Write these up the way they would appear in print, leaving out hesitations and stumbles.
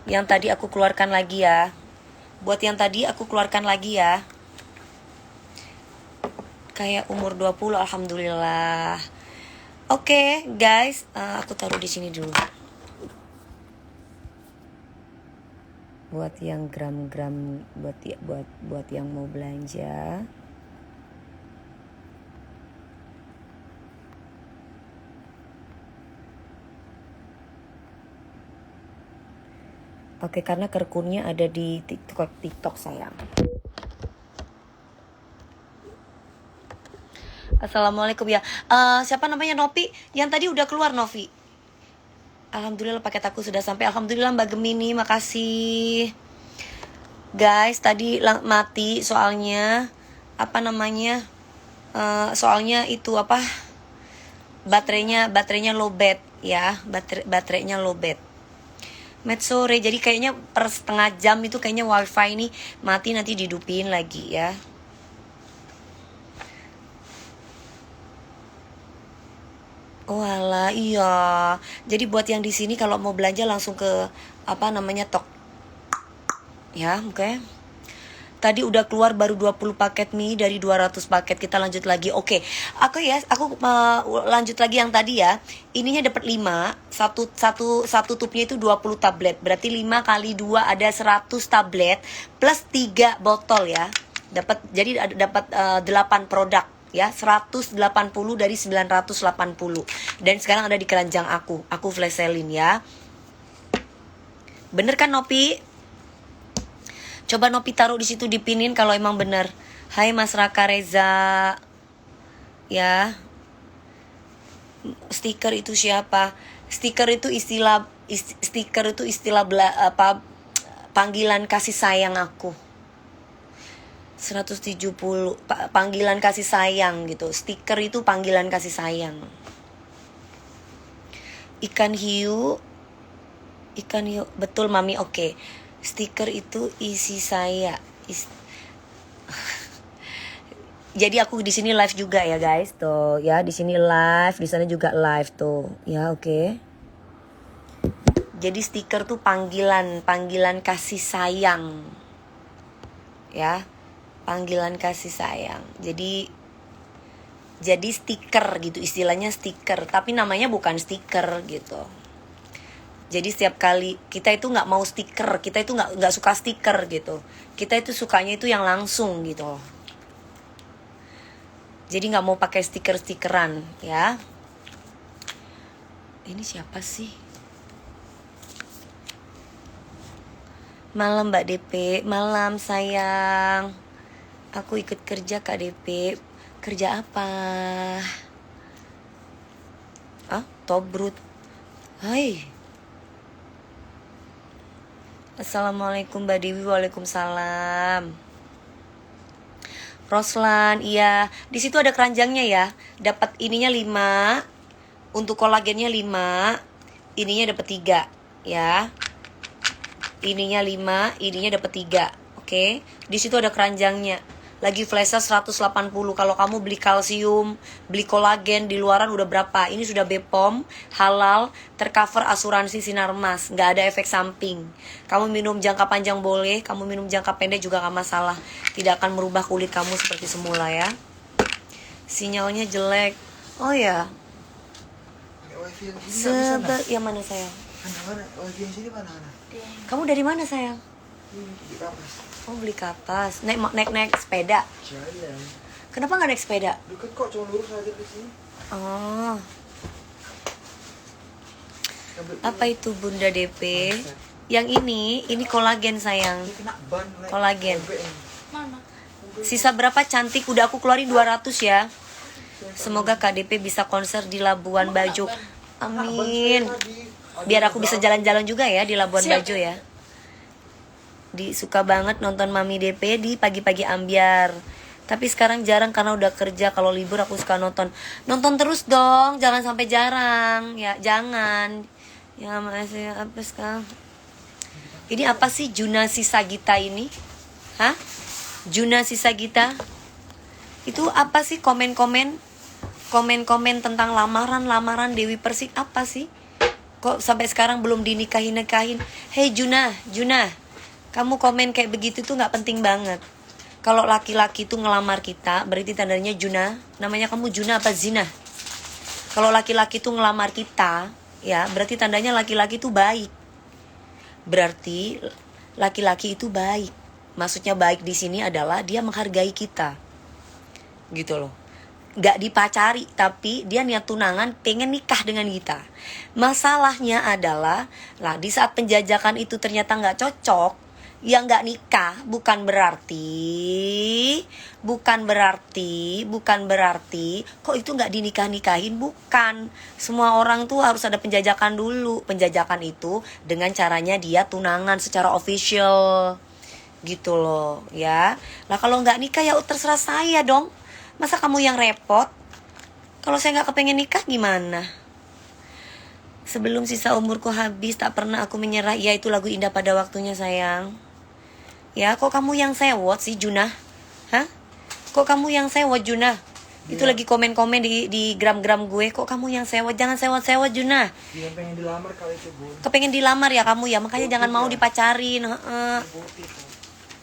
Yang tadi aku keluarkan lagi ya. Buat yang tadi aku keluarkan lagi ya. Kayak umur 20, alhamdulillah. Oke, guys, aku taruh di sini dulu. Buat yang gram-gram, buat yang mau belanja. Oke, karena kerkunnya ada di TikTok sayang. Assalamualaikum ya. Siapa namanya Novi? Yang tadi udah keluar Novi. Alhamdulillah paket aku sudah sampai. Alhamdulillah Mbak Gemini, makasih. Guys, tadi mati soalnya apa namanya? Soalnya itu apa? Baterainya lowbat ya. Baterainya lowbat. Sore, jadi kayaknya per setengah jam itu kayaknya wifi ini mati, nanti dihidupin lagi ya. Oh alah, iya. Jadi buat yang di sini kalau mau belanja langsung ke apa namanya Tok. Ya, oke. Tadi udah keluar baru 20 paket mie dari 200 paket. Kita lanjut lagi. Oke. Aku lanjut lagi yang tadi ya. Ininya dapat 5. Satu tubnya itu 20 tablet. Berarti 5 kali 2 ada 100 tablet plus 3 botol ya. Jadi dapat 8 produk ya, 180 dari 980. Dan sekarang ada di keranjang aku flash selling ya. Bener kan Nopi? Coba Nopi taruh di situ, dipinin kalau emang bener. Hai Mas Raka Reza. Ya. Stiker itu siapa? Stiker itu istilah panggilan kasih sayang aku. 170 panggilan kasih sayang gitu. Stiker itu panggilan kasih sayang. Ikan hiu, betul Mami, oke. Stiker itu isi saya. Jadi aku di sini live juga ya guys, tuh ya, di sini live, di sana juga live tuh, ya oke. Jadi stiker tuh panggilan kasih sayang, ya, panggilan kasih sayang. Jadi stiker gitu, istilahnya stiker, tapi namanya bukan stiker gitu. Jadi setiap kali kita itu nggak mau stiker, kita itu nggak suka stiker gitu. Kita itu sukanya itu yang langsung gitu. Jadi nggak mau pakai stiker-stikeran ya. Ini siapa sih? Malam Mbak DP, malam sayang. Aku ikut kerja Kak DP. Kerja apa? Tobrut. Hai. Assalamualaikum Mbak Dewi, waalaikumsalam. Roslan, iya. Di situ ada keranjangnya ya. Dapat ininya 5. Untuk kolagennya 5. Ininya dapat 3, ya. Ininya 5, ininya dapat 3. Oke. Di situ ada keranjangnya. Lagi flash sale 180. Kalau kamu beli kalsium, beli kolagen di luaran udah berapa? Ini sudah BPOM, halal, tercover asuransi Sinarmas, nggak ada efek samping. Kamu minum jangka panjang boleh, kamu minum jangka pendek juga nggak masalah. Tidak akan merubah kulit kamu seperti semula ya. Sinyalnya jelek. Oh ya. Yang mana sayang? Wifi yang sini mana? Kamu dari mana sayang? Di kapas. Oh beli kapas. Naik sepeda. Jalan. Kenapa nggak naik sepeda? Dekat kok, cuma lurus aja di sini. Oh. Apa itu Bunda DP? Yang ini kolagen sayang. Kena ban. Kolagen. Mana? Sisa berapa cantik? Udah aku keluarin 200 ya. Semoga KDP bisa konser di Labuan Bajo. Amin. Biar aku bisa jalan-jalan juga ya di Labuan Bajo ya. Suka banget nonton Mami DP di pagi-pagi ambiar. Tapi sekarang jarang karena udah kerja. Kalau libur aku suka nonton. Nonton terus dong, jangan sampai jarang. Ya, jangan. Ya, masih apa sekarang? Ini apa sih Juna Sisagita ini? Hah? Juna Sisagita? Itu apa sih komen-komen tentang lamaran Dewi Persik apa sih? Kok sampai sekarang belum dinikahin-nikahin? Hei Junah, kamu komen kayak begitu tuh nggak penting banget. Kalau laki-laki tuh ngelamar kita, berarti tandanya Junah. Namanya kamu Junah apa Zina? Kalau laki-laki tuh ngelamar kita, ya berarti tandanya laki-laki tuh baik. Berarti laki-laki itu baik. Maksudnya baik di sini adalah dia menghargai kita, gitu loh. Gak dipacari, tapi dia niat tunangan, pengen nikah dengan kita. Masalahnya adalah, lah di saat penjajakan itu ternyata gak cocok, yang gak nikah bukan berarti kok itu gak dinikah-nikahin, bukan. Semua orang tuh harus ada penjajakan dulu. Penjajakan itu dengan caranya dia tunangan secara official, gitu loh ya. Lah kalau gak nikah ya terserah saya dong. Masa kamu yang repot? Kalau saya nggak kepengen nikah gimana? Sebelum sisa umurku habis tak pernah aku menyerah. Ya itu lagu indah pada waktunya sayang. Ya kok kamu yang sewot sih Junah? Hah? Kok kamu yang sewot Junah? Itu lagi komen-komen di gram-gram gue. Kok kamu yang sewot? Jangan sewot-sewot Junah. Dia pengen dilamar kali itu Bun. Kepengen dilamar ya kamu ya. Makanya jangan mau dipacarin.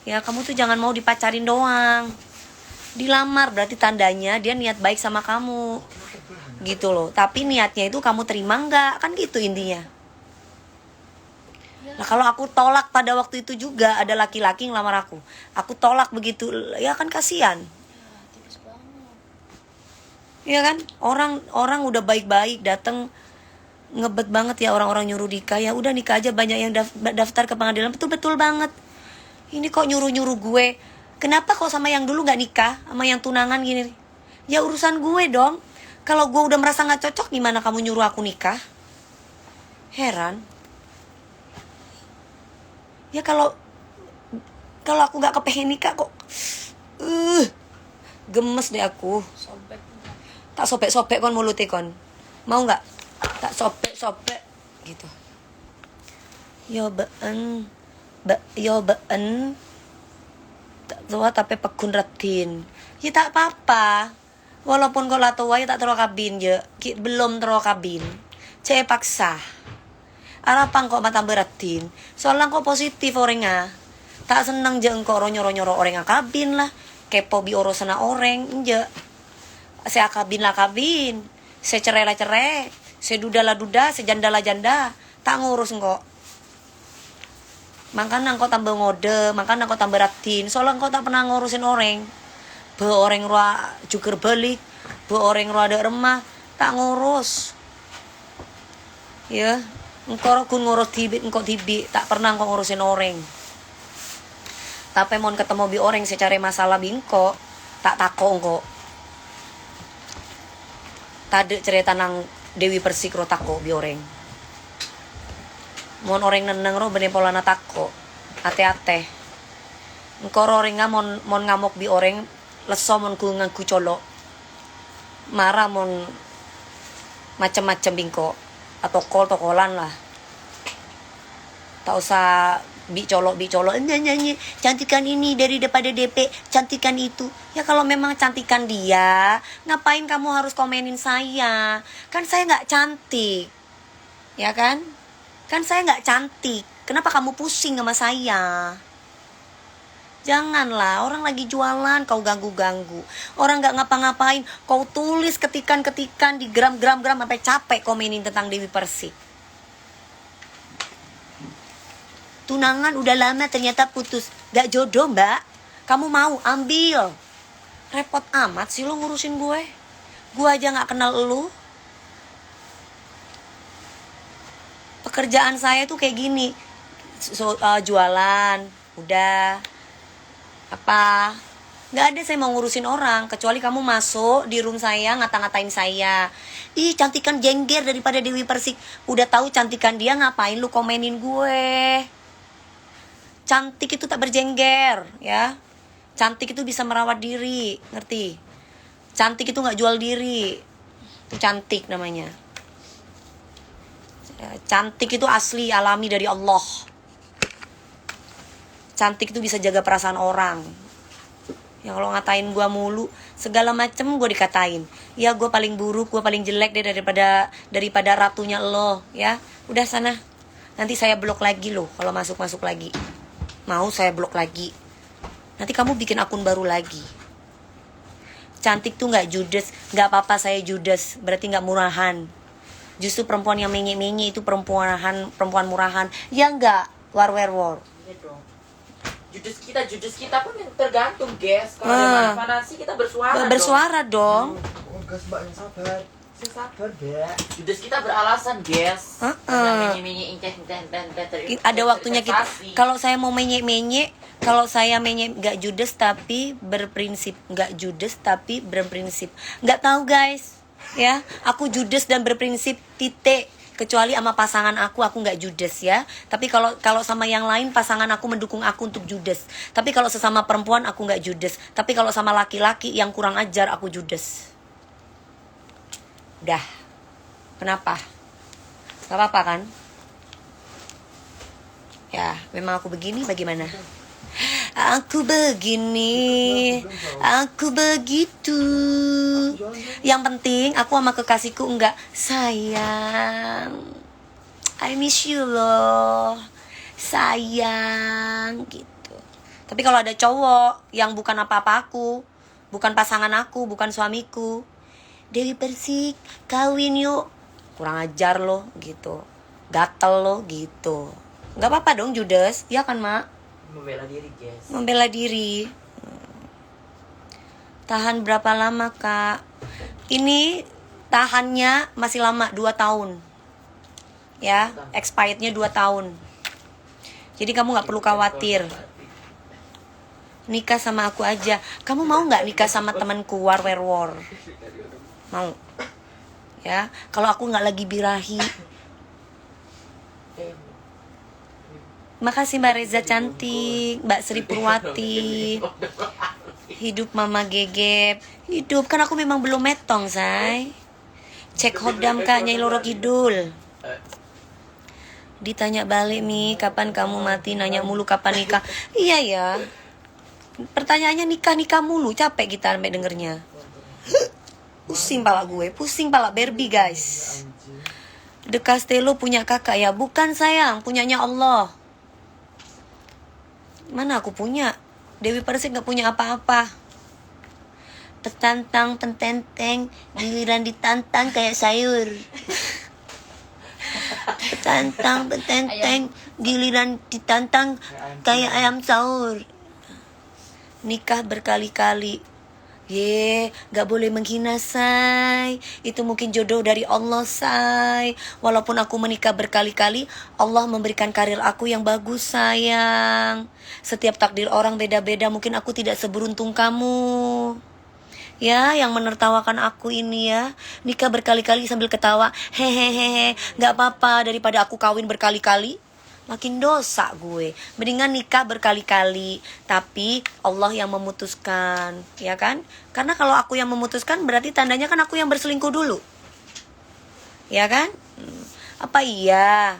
Ya kamu tuh jangan mau dipacarin doang. Dilamar berarti tandanya dia niat baik sama kamu, gitu loh. Tapi niatnya itu kamu terima nggak, kan gitu intinya. Nah kalau aku tolak pada waktu itu juga ada laki-laki ngelamar aku tolak begitu, ya kan kasihan. Ya kan, orang udah baik-baik datang ngebet banget ya orang-orang nyuruh nikah. Ya udah nikah aja, banyak yang daftar ke pengadilan. Betul banget. Ini kok nyuruh gue. Kenapa kok sama yang dulu gak nikah, sama yang tunangan gini? Ya urusan gue dong. Kalau gue udah merasa gak cocok, gimana kamu nyuruh aku nikah? Heran. Ya kalau aku gak kepengen nikah kok gemes deh aku. Tak sobek-sobek kon mulutnya kon. Mau gak? Tak sobek-sobek gitu. Yo been tua tapi pekun retin. Ya tak apa-apa. Walaupun kau lah tua ya tak terlalu kabin je. Belum terlalu kabin. Cek paksa. Arapang kok mata beratin. Soalnya kok positif orangnya. Tak seneng je engkau nyoro-nyoro orang kabin lah. Kepo bi orosana orang je. Saya kabin lah kabin. Saya cerai lah cerai. Saya duda lah duda. Saya janda lah janda. Tak ngurus engkau. Makanya engkau tambah ngode, makanya engkau tambah ratin. Soalnya engkau tak pernah ngurusin orang. Orang roa juker balik, orang roa ada remah, tak ngurus. Ya, engkau kun ngurus tibit, engkau tibit, tak pernah engkau ngurusin orang. Tapi mau ketemu bi orang secara masalah bingko, tak tako engkau. Tade cerita nang Dewi Persik ro tako bi orang. Mon orang neneng ro bener pola natako ate-ate engko orang mon ngamuk bi orang leso mon ku ngaku colok marah mon macem-macem bingko atau tokolan lah tak usah bi colok nyanyi cantikan ini daripada DP cantikan itu. Ya kalau memang cantikan dia ngapain kamu harus komenin saya, kan saya nggak cantik ya kan. Kan saya nggak cantik, kenapa kamu pusing sama saya? Janganlah, orang lagi jualan kau ganggu-ganggu. Orang nggak ngapa-ngapain, kau tulis ketikan-ketikan di gram sampai capek komenin tentang Dewi Persik. Tunangan udah lama ternyata putus, gak jodoh mbak. Kamu mau ambil? Repot amat sih lo ngurusin gue. Gue aja nggak kenal lu. Pekerjaan saya tuh kayak gini, jualan, udah apa, nggak ada saya mau ngurusin orang kecuali kamu masuk di room saya ngata-ngatain saya, ih cantikan jengger daripada Dewi Persik. Udah tahu cantikan dia ngapain lu komenin gue? Cantik itu tak berjengger ya, cantik itu bisa merawat diri, ngerti? Cantik itu nggak jual diri, itu cantik namanya. Cantik itu asli alami dari Allah. Cantik itu bisa jaga perasaan orang. Ya kalau ngatain gue mulu, segala macem gue dikatain. Ya gue paling buruk, gue paling jelek deh daripada ratunya lo, ya. Udah sana. Nanti saya blok lagi loh kalau masuk lagi. Mau saya blok lagi. Nanti kamu bikin akun baru lagi. Cantik tuh nggak judes, nggak apa-apa saya judes, berarti nggak murahan. Justru perempuan yang menye-menye itu perempuan murahan. Ya nggak, war. Iya dong. Judes kita pun tergantung, guys. Kalau ada mana sih kita bersuara. Bersuara dong. Oh, gas mbak yang sabar. Saya sabar, Mbak. Judes kita beralasan, guys. Menye-menye Ada waktunya kita. Kalau saya mau menye-menye, kalau saya nggak judes tapi berprinsip, nggak judes tapi berprinsip. Nggak tahu guys, ya. Aku judes dan berprinsip titik. Kecuali sama pasangan aku nggak judes ya. Tapi kalau sama yang lain pasangan aku mendukung aku untuk judes. Tapi kalau sesama perempuan aku nggak judes. Tapi kalau sama laki-laki yang kurang ajar aku judes. Udah. Kenapa? Gak apa-apa kan? Ya, memang aku begini, bagaimana? Aku begini, aku begitu. Yang penting aku sama kekasihku enggak sayang, I miss you loh, sayang gitu. Tapi kalau ada cowok yang bukan apa-apa aku, bukan pasangan aku, bukan suamiku, Dewi Persik kawin yuk, kurang ajar lo gitu, gatel lo gitu. Nggak apa-apa dong judes, ya kan mak? Membela diri, guys. Membela diri. Tahan berapa lama kak? Ini tahannya masih lama, 2 tahun. Ya, expirednya 2 tahun. Jadi kamu gak perlu khawatir. Nikah sama aku aja. Kamu mau gak nikah sama temanku war? Mau? Ya, kalau aku gak lagi birahi. Makasih Mbak Reza cantik, Mbak Sri Purwati. Hidup Mama Gegep. Hidup, kan aku memang belum metong, say. Cek hodam kak, Nyai Loro Kidul. Ditanya balik Mi, kapan kamu mati? Nanya mulu kapan nikah. Iya ya. Pertanyaannya nikah mulu, capek kita sampai dengernya. Pusing pala gue, pusing pala Barbie guys. The Castello punya kakak ya? Bukan sayang, punyanya Allah. Mana aku punya? Dewi Persik gak punya apa-apa. Petantang, pententeng, giliran ditantang kayak sayur. Petantang, pententeng, giliran ditantang kayak ayam sahur. Nikah berkali-kali. Gak boleh menghina say. Itu mungkin jodoh dari Allah say. Walaupun aku menikah berkali-kali, Allah memberikan karir aku yang bagus sayang. Setiap takdir orang beda-beda. Mungkin aku tidak seberuntung kamu, ya, yang menertawakan aku ini ya. Nikah berkali-kali sambil ketawa, hehehe. Gak apa-apa, daripada aku kawin berkali-kali, makin dosa gue. Mendingan nikah berkali-kali, tapi Allah yang memutuskan, ya kan? Karena kalau aku yang memutuskan, berarti tandanya kan aku yang berselingkuh dulu, ya kan? Apa iya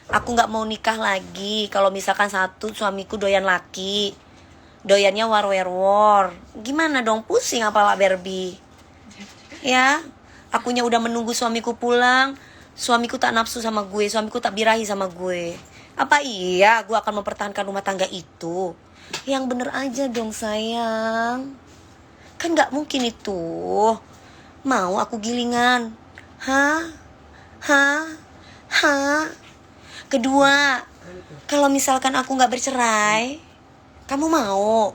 aku gak mau nikah lagi kalau misalkan satu suamiku doyan laki, doyannya war. Gimana dong, pusing apa Pak Barbie? Ya, akunya udah menunggu suamiku pulang, suamiku tak nafsu sama gue, suamiku tak birahi sama gue. Apa iya gue akan mempertahankan rumah tangga itu? Yang bener aja dong sayang. Kan gak mungkin itu. Mau aku gilingan? Hah? Kedua, kalau misalkan aku gak bercerai, kamu mau?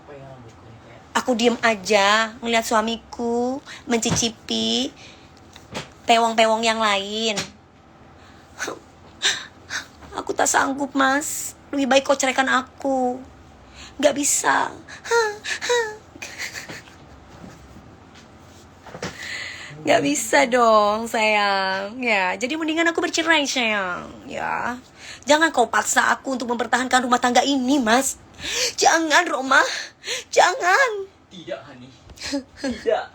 Aku diem aja ngeliat suamiku mencicipi pewong-pewong yang lain. Aku tak sanggup mas. Lebih baik kau ceraikan aku. Gak bisa. Gak bisa dong sayang. Ya, jadi mendingan aku bercerai sayang. Ya, jangan kau paksa aku untuk mempertahankan rumah tangga ini mas. Jangan Roma. Jangan. Tidak Hani. Tidak.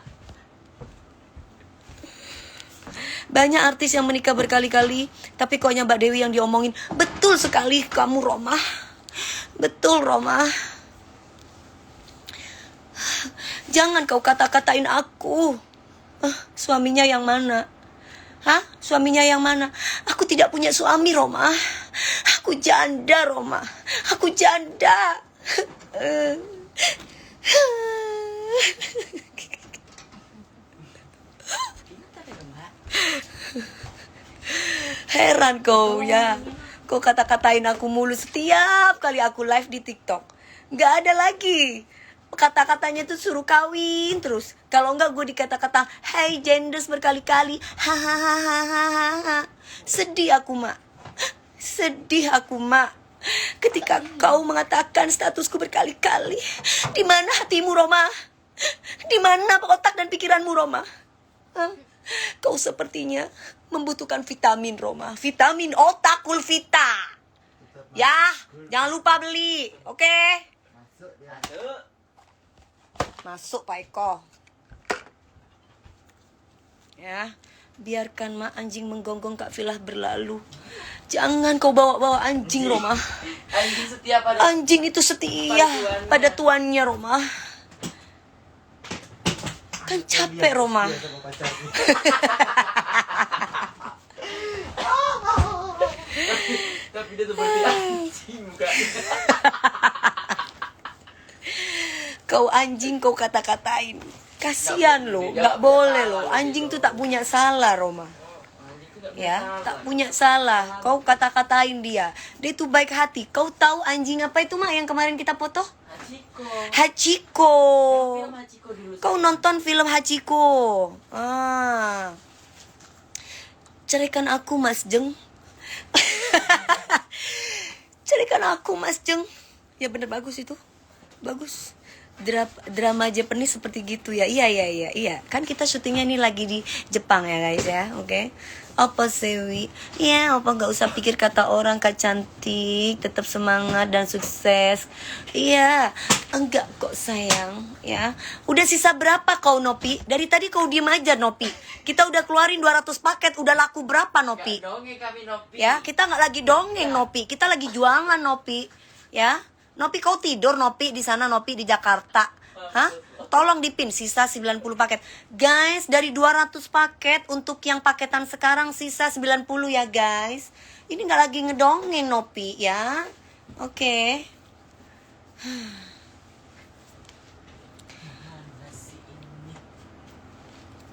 Banyak artis yang menikah berkali-kali, tapi koknya Mbak Dewi yang diomongin. Betul sekali kamu Roma. Betul Roma. Jangan kau kata-katain aku. Suaminya yang mana? Hah? Suaminya yang mana? Aku tidak punya suami, Roma. Aku janda, Roma. Aku janda. Heran kau ya. Kau kata-katain aku mulu setiap kali aku live di TikTok. Gak ada lagi. Kata-katanya tuh suruh kawin terus. Kalau enggak gue dikata-kata hey genders berkali-kali. Hahaha. Sedih aku, Mak. Sedih aku, Mak. Ketika kau mengatakan statusku berkali-kali. Di mana hatimu, Roma? Di mana otak dan pikiranmu, Roma? Hah? Kau sepertinya membutuhkan vitamin, Roma. Vitamin otak Kulvita. Ya, jangan lupa beli. Oke? Masuk dia. Masuk Pak Eko. Ya, biarkan Mak anjing menggonggong Kak Filah berlalu. Jangan kau bawa-bawa anjing, Roma. Anjing setia pada Anjing itu setia pada tuannya, Roma. Kan capek, Roma. Dia sama pacarnya. tapi dia seperti anjing mukanya. Kau anjing kau kata-katain. Kasian lo, nggak boleh lo. Anjing tuh tak punya salah, Roma. Ya, tak punya salah. Kau kata-katain dia. Dia tuh baik hati. Kau tahu anjing apa itu, Mak, yang kemarin kita foto? Hachiko. Hachiko. Film Hachiko dulu. Kau nonton film Hachiko. Ceraikan aku, Mas Jeng. Ceraikan aku, Mas Jeng. Ya bener, bagus itu. Bagus. Drama Japanese seperti gitu ya. Iya. Kan kita syutingnya ini lagi di Jepang ya, guys ya. Oke. Apa Sewi? Ya, apa nggak usah pikir kata orang, Kak cantik, tetap semangat dan sukses. Iya, enggak kok sayang, ya. Udah sisa berapa kau, Nopi? Dari tadi kau diem aja, Nopi. Kita udah keluarin 200 paket, udah laku berapa, Nopi? Nggak dongeng kami, Nopi. Ya, kita nggak lagi dongeng, Nopi. Kita lagi jualan, Nopi. Ya, Nopi kau tidur, Nopi di sana, Nopi di Jakarta. Hah? Tolong dipin sisa 90 paket. Guys, dari 200 paket untuk yang paketan sekarang sisa 90 ya, guys. Ini nggak lagi ngedongeng, Nopi ya. Oke.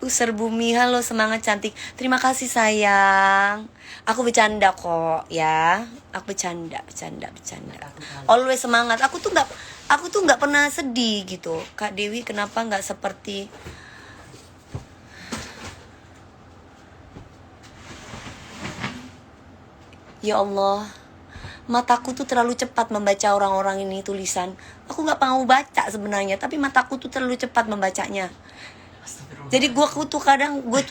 User Bumi, halo semangat cantik. Terima kasih sayang. Aku bercanda kok ya. Aku bercanda. Always semangat. Aku tuh nggak pernah sedih gitu. Kak Dewi kenapa nggak seperti Ya Allah, mataku tuh terlalu cepat membaca orang-orang ini tulisan. Aku nggak mau baca sebenarnya, tapi mataku tuh terlalu cepat membacanya. Jadi gue tuh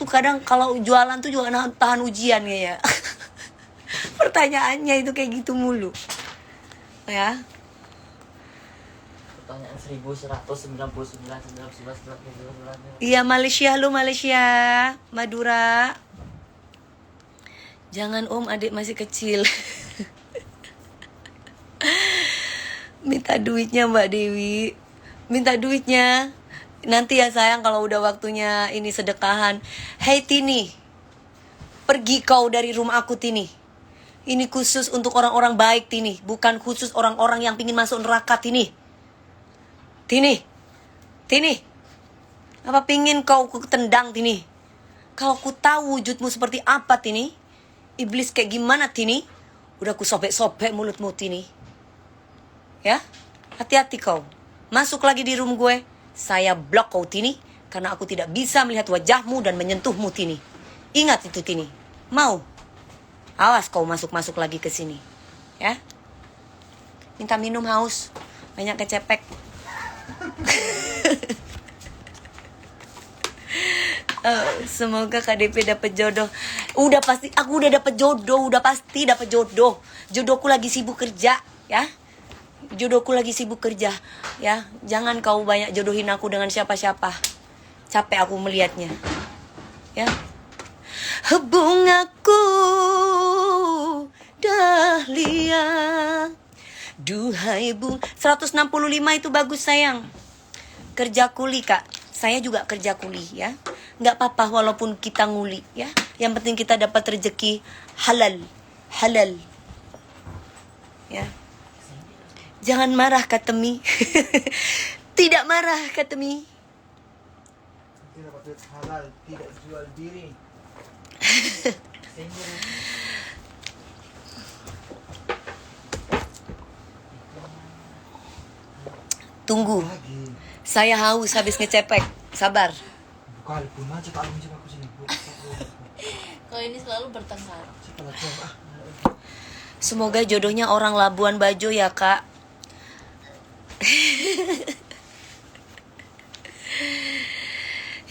kadang kalau jualan tuh juga tahan ujian ya. Pertanyaannya itu kayak gitu mulu. Ya. Pertanyaan 1199. Iya, Malaysia, halo Malaysia, Madura. Jangan Om, adik masih kecil. Minta duitnya Mbak Dewi. Minta duitnya. Nanti ya sayang kalau udah waktunya ini sedekahan. Hey Tini, pergi kau dari rumah aku Tini. Ini khusus untuk orang-orang baik Tini, bukan khusus orang-orang yang pingin masuk neraka Tini. Tini, apa pingin kau tendang Tini? Kalau ku tahu wujudmu seperti apa Tini, iblis kayak gimana Tini, udah ku sobek-sobek mulutmu Tini. Ya, hati-hati kau. Masuk lagi di room gue, saya blok kau Tini, karena aku tidak bisa melihat wajahmu dan menyentuhmu Tini. Ingat itu Tini. Mau? Awas kau masuk-masuk lagi ke sini. Ya. Minta minum haus. Banyak kecepek. Semoga KDP dapat jodoh. Udah pasti, aku udah dapat jodoh, udah pasti dapat jodoh. Jodohku lagi sibuk kerja, ya. Jodohku lagi sibuk kerja, ya. Jangan kau banyak jodohin aku dengan siapa-siapa. Capek aku melihatnya. Ya. Bungaku dahlia. Duhai bung 165 itu bagus sayang. kerja kuli Kak. Saya juga kerja kuli ya. Nggak apa-apa walaupun kita nguli ya. Yang penting kita dapat rezeki halal. Halal. Ya. Jangan marah kata Mi. Tidak marah kata Mi. Kita dapat halal, tidak jual diri. Tunggu. Lagi. Saya haus habis ngecepek. Sabar. Bukan pun aja tak aku aku sini. Kalau ini selalu bertengkar. Setelah coba. Semoga jodohnya orang Labuan Bajo ya Kak.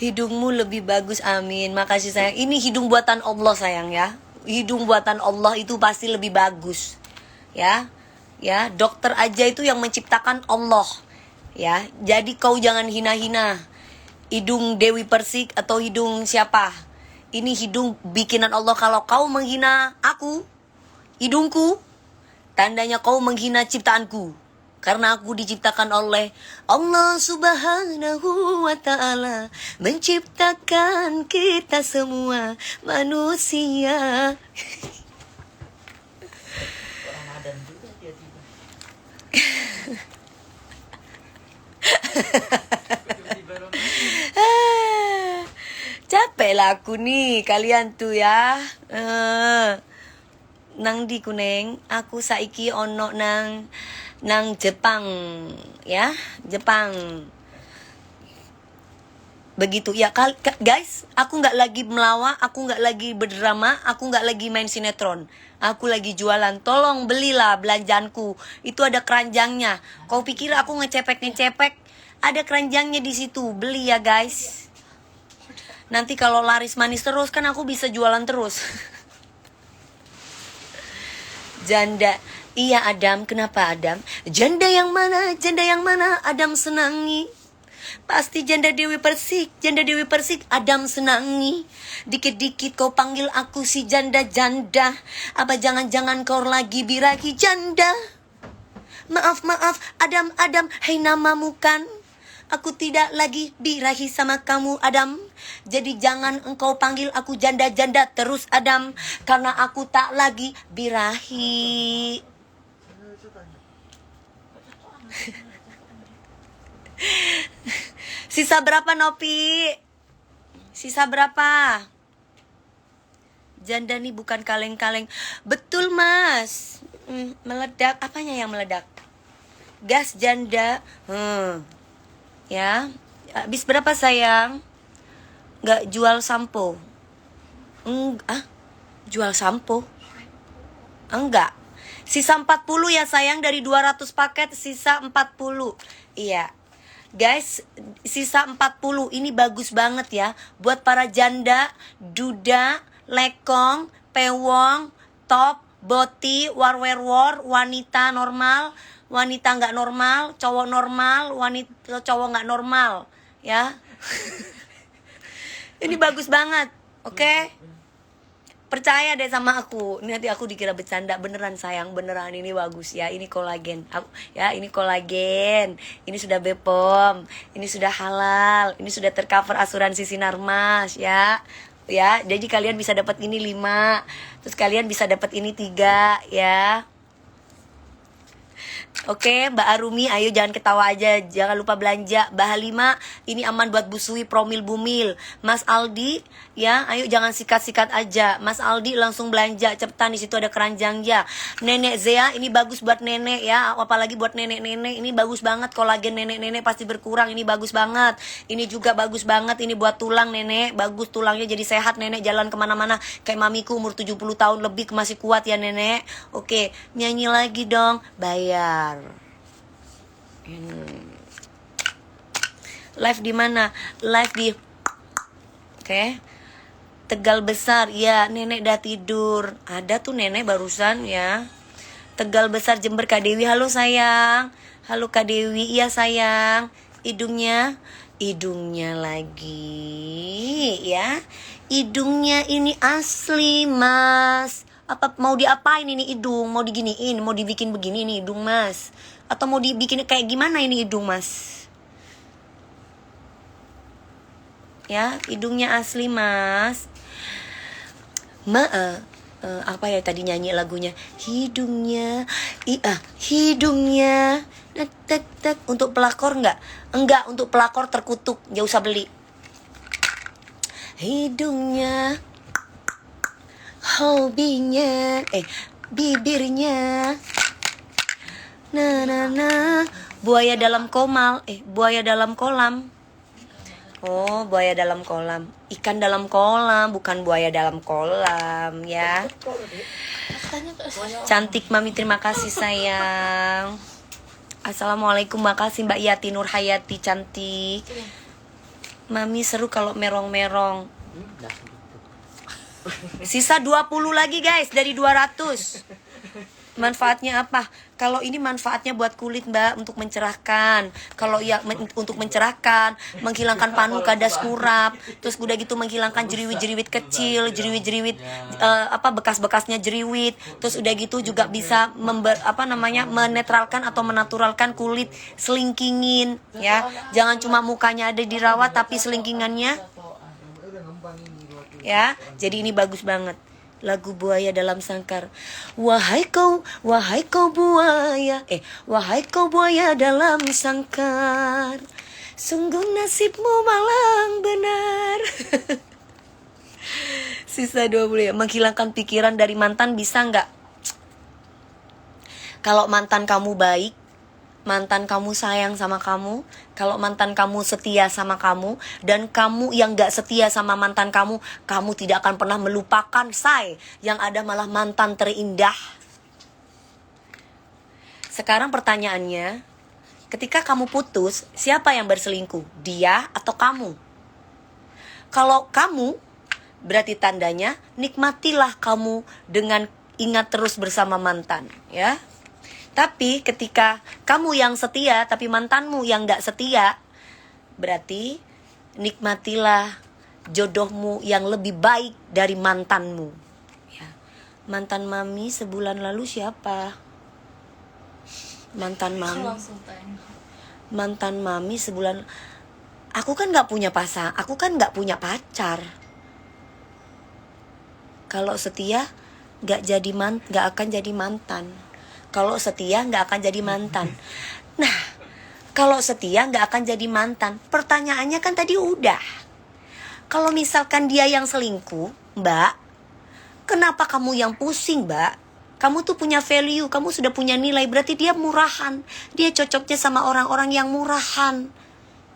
Hidungmu lebih bagus, amin. Makasih sayang. Ini hidung buatan Allah sayang ya. Hidung buatan Allah itu pasti lebih bagus. Ya. Ya, dokter aja itu yang menciptakan Allah. Ya, jadi kau jangan hina-hina hidung Dewi Persik atau hidung siapa. Ini hidung bikinan Allah. Kalau kau menghina aku, hidungku, tandanya kau menghina ciptaanku. Karena aku diciptakan oleh Allah Subhanahu wa ta'ala, menciptakan kita semua manusia. Ramadan juga tiba-tiba. Tiba-tiba Ramadan. Capek lah aku nih kalian tuh ya. Nang di Kuneng, aku saiki ono nang Jepang ya, Jepang. Begitu ya guys, aku nggak lagi melawak, aku nggak lagi berdrama, aku nggak lagi main sinetron. Aku lagi jualan. Tolong belilah belanjanku. Itu ada keranjangnya. Kau pikir aku ngecepek? Ada keranjangnya di situ. Beli ya guys. Nanti kalau laris manis terus kan aku bisa jualan terus. Janda. Iya Adam, kenapa Adam? Janda yang mana? Janda yang mana? Adam senangi. Pasti janda Dewi Persik. Janda Dewi Persik Adam senangi. Dikit-dikit kau panggil aku si janda-janda. Apa jangan-jangan kau lagi birahi janda? Maaf Adam, hei namamu kan? Aku tidak lagi birahi sama kamu Adam. Jadi jangan engkau panggil aku janda-janda terus Adam. Karena aku tak lagi birahi. Sisa berapa Nopi? Sisa berapa? Janda nih bukan kaleng-kaleng. Betul mas. Meledak. Apanya yang meledak? Gas janda. Ya. Habis berapa sayang? Nggak jual sampo. Jual sampo? Enggak. Sisa 40 ya sayang, dari 200 paket sisa 40. Iya. Guys, sisa 40. Ini bagus banget ya buat para janda, duda, lekong, pewong, top, boti, war, wanita normal, wanita nggak normal, cowok normal, wanita cowok nggak normal, ya. Ini bagus banget, oke? Percaya deh sama aku. Nanti aku dikira bercanda, beneran sayang, beneran ini bagus ya. Ini kolagen, ya ini kolagen. Ini sudah Bepom, ini sudah halal, ini sudah tercover asuransi Sinarmas ya. Ya, jadi kalian bisa dapat ini 5, terus kalian bisa dapat ini 3 ya. Oke, Mbak Arumi, ayo jangan ketawa aja, jangan lupa belanja. Mbak Halima, ini aman buat busui promil bumil. Mas Aldi, ya, ayo jangan sikat-sikat aja. Mas Aldi langsung belanja, cepetan, di situ ada keranjangnya. Nenek Zea, ini bagus buat nenek ya, apalagi buat nenek-nenek. Ini bagus banget, kolagen nenek-nenek pasti berkurang. Ini bagus banget. Ini juga bagus banget, ini buat tulang nenek. Bagus tulangnya jadi sehat nenek, jalan kemana-mana. Kayak mamiku umur 70 tahun lebih masih kuat ya nenek. Oke, nyanyi lagi dong, bayar. Live di mana? Live di Tegal Besar. Ya, nenek udah tidur. Ada tuh nenek barusan ya. Tegal Besar Jember, Kak Dewi. Halo sayang. Halo Kak Dewi. Iya sayang. Hidungnya lagi ya. Hidungnya ini asli mas. Apa mau diapain ini hidung? Mau diginiin, mau dibikin begini nih hidung mas? Atau mau dibikin kayak gimana ini hidung mas? ya, hidungnya asli mas. Apa ya tadi nyanyi lagunya, hidungnya hidungnya tek tek. Untuk pelakor enggak, untuk pelakor terkutuk, nggak usah beli. Hidungnya, hobinya, bibirnya, buaya dalam buaya dalam kolam. Oh, buaya dalam kolam. Ikan dalam kolam, bukan buaya dalam kolam ya. Cantik Mami, terima kasih sayang. Assalamualaikum, makasih Mbak Yati Nur Hayati, cantik. Mami seru kalau merong-merong. Sisa 20 lagi guys dari 200. Manfaatnya apa? Kalau ini manfaatnya buat kulit Mbak, untuk mencerahkan. Kalau ya untuk mencerahkan, menghilangkan panu kadas kurap, terus udah gitu menghilangkan jerawat-jerawat kecil, jerawat-jerawat bekas-bekasnya jerawat. Terus udah gitu juga bisa menetralkan atau menaturalkan kulit, selingkingin ya. Jangan cuma mukanya ada dirawat tapi selingkingannya ya. Jadi ini bagus banget. Lagu Buaya Dalam Sangkar. Wahai kau buaya, wahai kau buaya dalam sangkar, sungguh nasibmu malang benar. Sisa 20 ya. Menghilangkan pikiran dari mantan bisa nggak? Kalau mantan kamu baik, mantan kamu sayang sama kamu, kalau mantan kamu setia sama kamu, dan kamu yang gak setia sama mantan kamu, kamu tidak akan pernah melupakan say. Yang ada malah mantan terindah. Sekarang pertanyaannya, ketika kamu putus, siapa yang berselingkuh? Dia atau kamu? Kalau kamu, berarti tandanya nikmatilah kamu dengan ingat terus bersama mantan ya. Tapi ketika kamu yang setia tapi mantanmu yang gak setia, berarti nikmatilah jodohmu yang lebih baik dari mantanmu ya. Mantan Mami sebulan lalu siapa? Mantan Mami sebulan. Aku kan gak punya pacar. Kalau setia gak akan jadi mantan. Kalau setia nggak akan jadi mantan. Nah, kalau setia nggak akan jadi mantan. Pertanyaannya kan tadi udah. Kalau misalkan dia yang selingkuh, Mbak, kenapa kamu yang pusing, Mbak? Kamu tuh punya value, kamu sudah punya nilai. Berarti dia murahan. Dia cocoknya sama orang-orang yang murahan.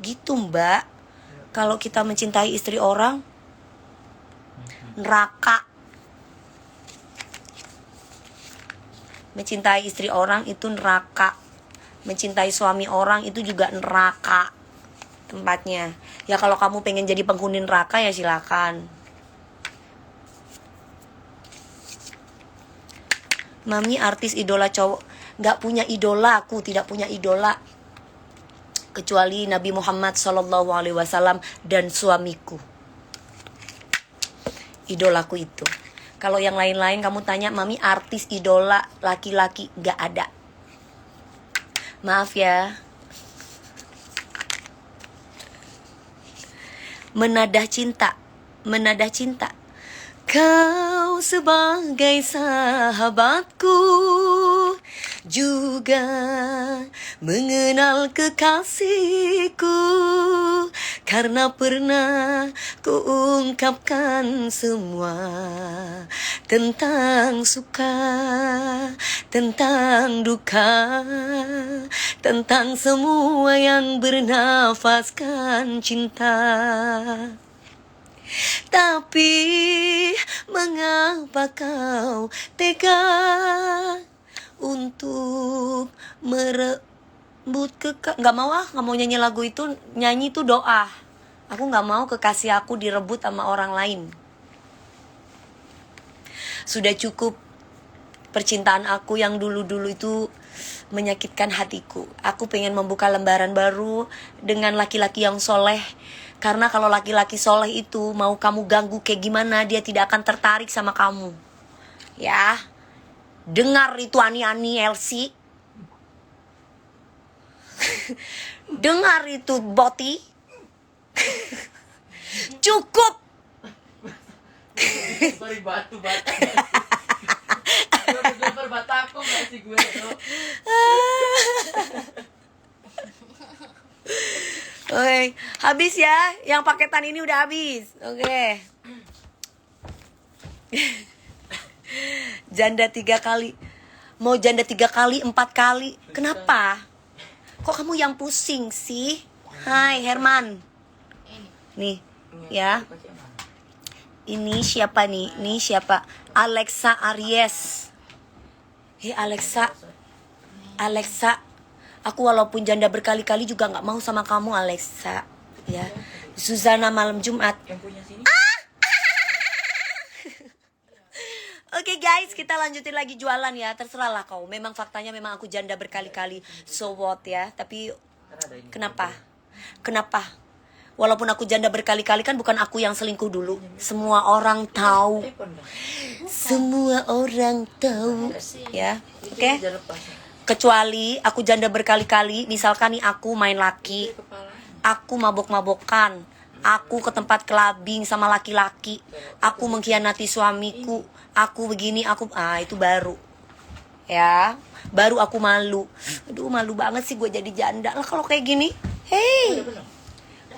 Gitu, Mbak. Kalau kita mencintai istri orang, neraka. Mencintai istri orang itu neraka. Mencintai suami orang itu juga neraka tempatnya. Ya kalau kamu pengen jadi penghuni neraka ya silakan. Mami artis idola cowok. Gak punya idola, aku tidak punya idola. Kecuali Nabi Muhammad SAW dan suamiku. Idolaku itu. Kalau yang lain-lain kamu tanya, Mami artis idola laki-laki, gak ada. Maaf ya. Menadah cinta. Kau sebagai sahabatku, juga mengenal kekasihku, karena pernah kuungkapkan semua tentang suka, tentang duka, tentang semua yang bernafaskan cinta. Tapi mengapa kau tega untuk merebut Gak mau nyanyi lagu itu. Nyanyi itu doa. Aku gak mau kekasih aku direbut sama orang lain. Sudah cukup percintaan aku yang dulu-dulu itu menyakitkan hatiku. Aku pengen membuka lembaran baru dengan laki-laki yang soleh. Karena kalau laki-laki soleh itu mau kamu ganggu kayak gimana, dia tidak akan tertarik sama kamu. Ya, dengar itu Ani Elsie. Dengar itu Boti. Cukup. Sorry, batu bata. Gue lempar bataku gak sih gue lo? Oke, habis ya. Yang paketan ini udah habis. Oke. Janda 3 kali. Mau janda 3 kali, 4 kali. Kenapa? Kok kamu yang pusing sih? Hai Herman. Nih, ya. Ini siapa nih? Ini siapa? Alexa Aries. Alexa. Alexa. Aku walaupun janda berkali-kali juga nggak mau sama kamu, Alexa. Ya. Suzana malam Jumat. Yang punya sini. Oke guys, kita lanjutin lagi jualan ya. Terserah lah kau. Memang faktanya memang aku janda berkali-kali. So what ya. Tapi kenapa? Kenapa? Walaupun aku janda berkali-kali kan bukan aku yang selingkuh dulu. Semua orang tahu. Semua orang tahu. Ya. Oke. Kecuali aku janda berkali-kali. Misalkan nih aku main laki. Aku mabok-mabokan. Aku ke tempat clubbing sama laki-laki. Aku mengkhianati suamiku. Aku begini, itu baru. Ya, baru aku malu. Aduh, malu banget sih gue jadi janda. Lah kalau kayak gini, hey,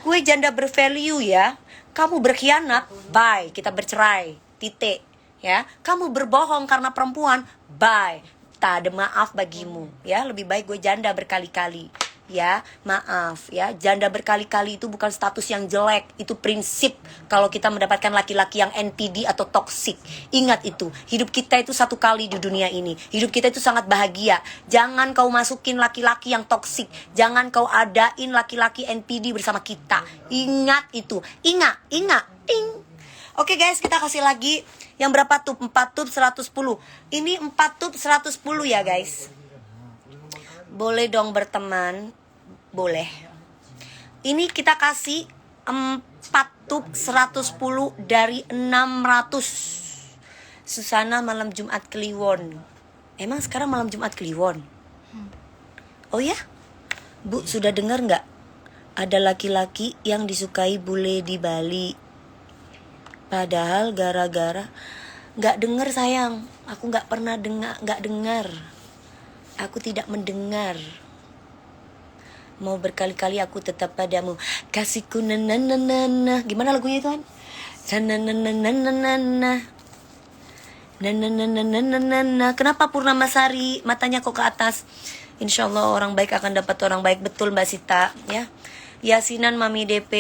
gue janda bervalue ya. Kamu berkhianat, bye, kita bercerai, titik. Ya, kamu berbohong karena perempuan, bye. Tak ada maaf bagimu. Ya, lebih baik gue janda berkali-kali. Ya, maaf ya, janda berkali-kali itu bukan status yang jelek, itu prinsip kalau kita mendapatkan laki-laki yang NPD atau toksik. Ingat itu, hidup kita itu satu kali di dunia ini. Hidup kita itu sangat bahagia. Jangan kau masukin laki-laki yang toksik. Jangan kau adain laki-laki NPD bersama kita. Ingat itu. Ingat. Ding. Oke guys, kita kasih lagi yang berapa tuh? 4 tub 110. Ini 4 tub 110 ya guys. Boleh dong berteman. Boleh. Ini kita kasih 4 tub 110 dari 600. Susana malam Jumat Kliwon. Emang sekarang malam Jumat Kliwon? Oh ya? Bu, sudah dengar nggak? Ada laki-laki yang disukai bule di Bali. Padahal gara-gara nggak dengar sayang. Aku nggak pernah dengar. Aku tidak mendengar. Mau berkali-kali aku tetap padamu. Kasihku nananana. Gimana lagunya itu kan? Nananana. Nananana. Kenapa Purnamasari matanya kok ke atas? Insya Allah orang baik akan dapat orang baik. Betul Mbak Sita ya. Yasinan Mami DP.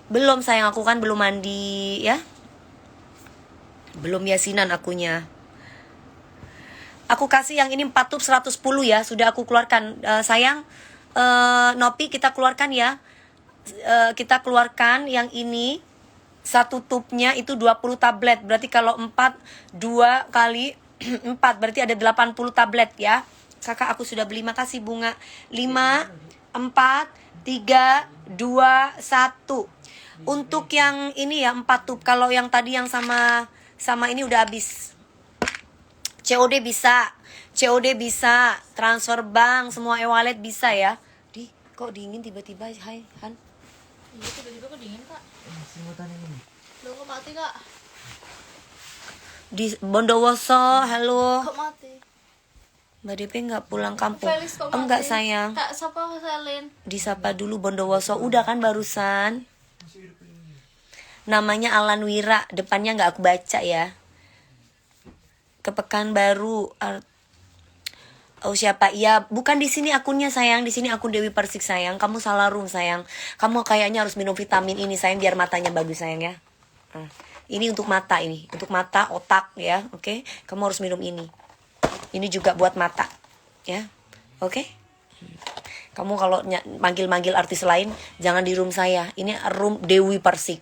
Belum sayang, aku kan belum mandi ya. Belum yasinan akunya. Aku kasih yang ini 4 tub 110 ya. Sudah aku keluarkan. Sayang, Nopi kita keluarkan ya. Kita keluarkan yang ini. 1 tubnya itu 20 tablet. Berarti kalau 2 kali 4 berarti ada 80 tablet ya. Kakak aku sudah beli. Makasih Bunga. 5, 4, 3, 2, 1. Untuk yang ini ya 4 tub. Kalau yang tadi yang sama ini udah habis. COD bisa, transfer bank, semua e-wallet bisa ya. Kok dingin tiba-tiba, hai Han? Iya, tiba-tiba kok dingin kak? Semutan ini. Lo kok mati kak? Di Bondowoso, halo. Kok mati? Mbak DP nggak pulang kampung? Felix kok mati? Enggak sayang. Kak, siapa Selin? Disapa dulu Bondowoso, udah kan barusan. Namanya Alan Wira, depannya nggak aku baca ya. Ke Pekanbaru. Oh siapa? Iya, bukan di sini akunnya sayang. Di sini akun Dewi Persik sayang. Kamu salah room sayang. Kamu kayaknya harus minum vitamin ini sayang biar matanya bagus sayang ya. Ini untuk mata ini, untuk mata, otak ya. Oke, kamu harus minum ini. Ini juga buat mata ya. Oke. Kamu kalau manggil-manggil artis lain jangan di room saya. Ini room Dewi Persik.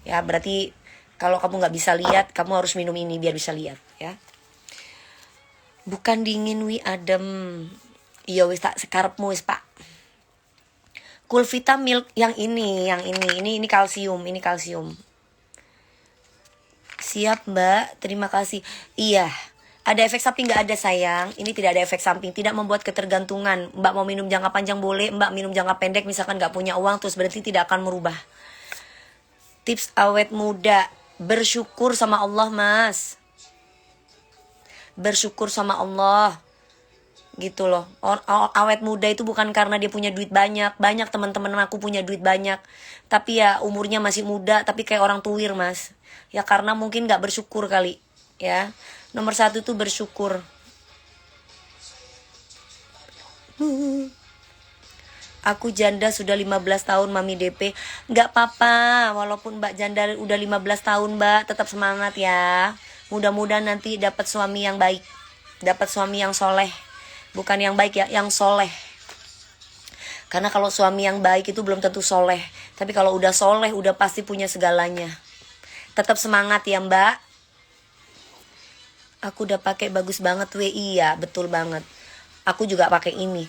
Ya, berarti kalau kamu nggak bisa lihat, kamu harus minum ini biar bisa lihat ya. Bukan dingin wi adem. Iya wis tak sekarepmu wis Pak. Kulvita milk yang ini kalsium, ini kalsium. Siap Mbak, terima kasih. Iya, ada efek samping nggak ada sayang. Ini tidak ada efek samping, tidak membuat ketergantungan. Mbak mau minum jangka panjang boleh, Mbak minum jangka pendek misalkan nggak punya uang terus berarti tidak akan merubah. Tips awet muda, bersyukur sama Allah, Mas. Bersyukur sama Allah. Gitu loh. Awet muda itu bukan karena dia punya duit banyak. Banyak teman-teman aku punya duit banyak, tapi ya umurnya masih muda, tapi kayak orang tuwir, Mas. Ya karena mungkin gak bersyukur kali. Ya, nomor 1 tuh bersyukur. Aku janda sudah 15 tahun, Mami DP. Gak apa-apa, walaupun Mbak janda udah 15 tahun, Mbak, tetap semangat ya. Mudah-mudahan nanti dapat suami yang baik, dapat suami yang soleh. Bukan yang baik ya, yang soleh. Karena kalau suami yang baik itu belum tentu soleh. Tapi kalau udah soleh, udah pasti punya segalanya. Tetap semangat ya, Mbak. Aku udah pakai bagus banget, iya, betul banget. Aku juga pakai ini.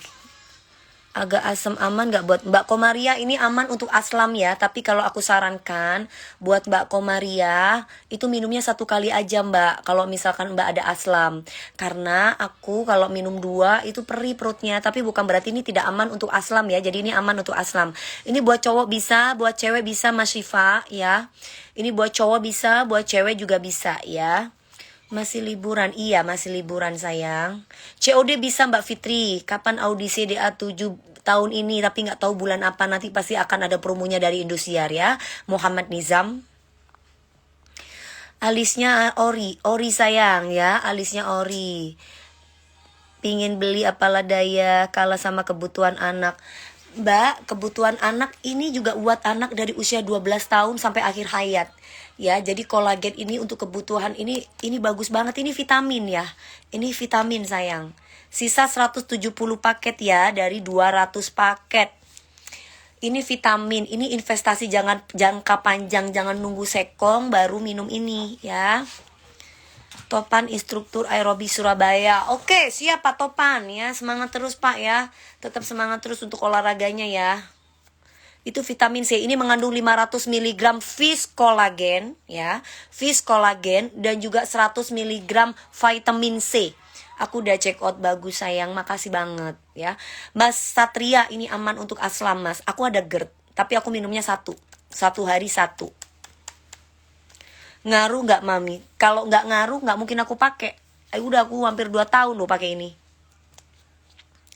Agak asam, aman gak buat Mbak Komaria? Ini aman untuk aslam ya. Tapi kalau aku sarankan buat Mbak Komaria, itu minumnya 1 kali aja, Mbak. Kalau misalkan Mbak ada aslam. Karena aku kalau minum 2 itu perih perutnya. Tapi bukan berarti ini tidak aman untuk aslam ya. Jadi ini aman untuk aslam. Ini buat cowok bisa, buat cewek bisa, Mas Syifa ya. Ini buat cowok bisa, buat cewek juga bisa ya. Masih liburan? Iya, masih liburan sayang. COD bisa, Mbak Fitri. Kapan audisi DA 7 tahun ini, tapi nggak tahu bulan apa. Nanti pasti akan ada promonya dari Indosiar ya. Muhammad Nizam. Alisnya ori sayang ya. Alisnya ori. Pingin beli apalah daya, kalah sama kebutuhan anak. Mbak, kebutuhan anak ini juga buat anak dari usia 12 tahun sampai akhir hayat. Ya, jadi kolagen ini untuk kebutuhan ini bagus banget. Ini vitamin ya. Ini vitamin sayang. Sisa 170 paket ya dari 200 paket. Ini vitamin, ini investasi jangka panjang, jangan nunggu sekong baru minum ini ya. Topan instruktur aerobik Surabaya. Oke, siap Pak Topan ya. Semangat terus Pak ya. Tetap semangat terus untuk olahraganya ya. Itu vitamin C, ini mengandung 500 mg fish collagen ya. Fish collagen dan juga 100 mg vitamin C. Aku udah check out, bagus sayang, makasih banget ya. Mas Satria, ini aman untuk aslam Mas. Aku ada GERD, tapi aku minumnya 1 hari 1. Ngaruh nggak Mami? Kalau nggak ngaruh nggak mungkin aku pakai. Udah aku hampir 2 tahun loh pakai ini.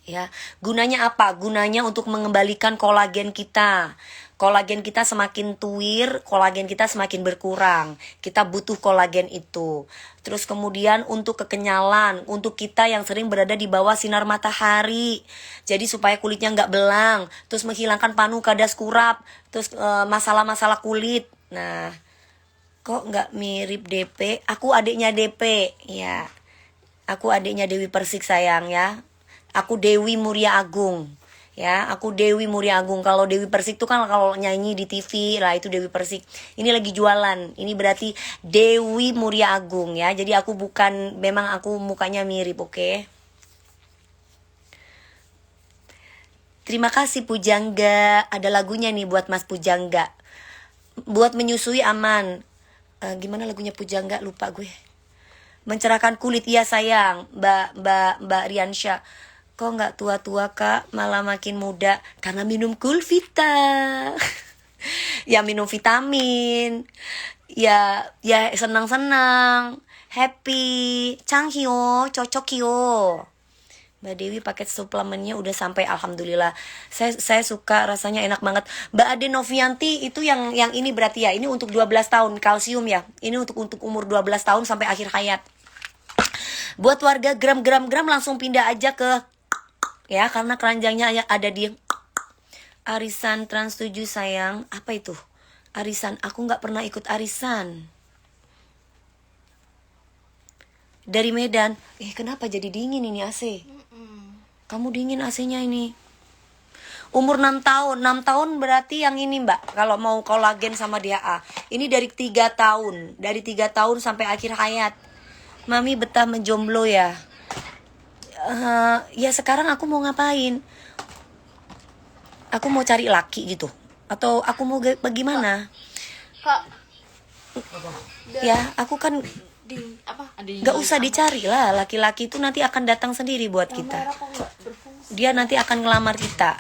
Ya, gunanya apa? Gunanya untuk mengembalikan kolagen kita. Kolagen kita semakin tuir, kolagen kita semakin berkurang. Kita butuh kolagen itu. Terus kemudian untuk kekenyalan, untuk kita yang sering berada di bawah sinar matahari. Jadi supaya kulitnya nggak belang, terus menghilangkan panu, kadas, kurap, terus masalah-masalah kulit. Nah, kok nggak mirip DP? Aku adiknya DP, ya. Aku adiknya Dewi Persik sayang ya. Aku Dewi Muria Agung. Ya, aku Dewi Muria Agung. Kalau Dewi Persik itu kan kalau nyanyi di TV lah, itu Dewi Persik. Ini lagi jualan. Ini berarti Dewi Muria Agung ya. Jadi aku bukan, memang aku mukanya mirip, oke? Terima kasih Pujangga. Ada lagunya nih buat Mas Pujangga. Buat menyusui aman. Gimana lagunya Pujangga? Lupa gue. Mencerahkan kulit, iya sayang, Mbak Riansyah. Kok nggak tua-tua Kak, malah makin muda? Karena minum Kulvita. Ya minum vitamin. Ya senang-senang, happy, canghyo, cocok yo. Mbak Dewi paket suplemennya udah sampai, alhamdulillah. Saya suka, rasanya enak banget. Mbak Ade Novianti itu yang ini berarti ya. Ini untuk 12 tahun kalsium ya. Ini untuk umur 12 tahun sampai akhir hayat. Buat warga gram langsung pindah aja ke ya, karena keranjangnya ada di arisan Trans 7 sayang. Apa itu? Arisan, aku nggak pernah ikut arisan. Dari Medan. Kenapa jadi dingin ini AC? Kamu dingin AC-nya ini. Umur 6 tahun. 6 tahun berarti yang ini Mbak. Kalau mau kolagen sama DHA. Ini dari 3 tahun. Dari 3 tahun sampai akhir hayat. Mami betah menjomblo ya. Ya sekarang aku mau ngapain? Aku mau cari laki gitu. Atau aku mau bagaimana? Kak, Ya aku kan gak usah dicari lah. Laki-laki itu nanti akan datang sendiri buat kita. Dia nanti akan ngelamar kita.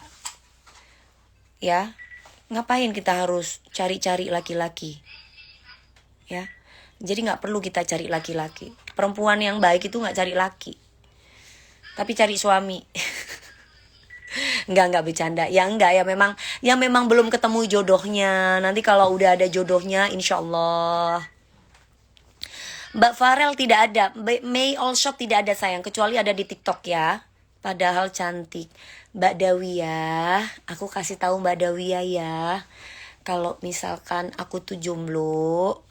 Ya, Ngapain kita harus cari-cari laki-laki? Ya, jadi nggak perlu kita cari laki-laki. Perempuan yang baik itu nggak cari laki, tapi cari suami. Enggak bercanda. Ya enggak, ya memang belum ketemu jodohnya. Nanti kalau udah ada jodohnya, insya Allah. Mbak Farel tidak ada, May All Shop tidak ada sayang, kecuali ada di TikTok ya. Padahal cantik. Mbak Dawia, aku kasih tahu Mbak Dawia ya. Kalau misalkan aku tuh jomblo,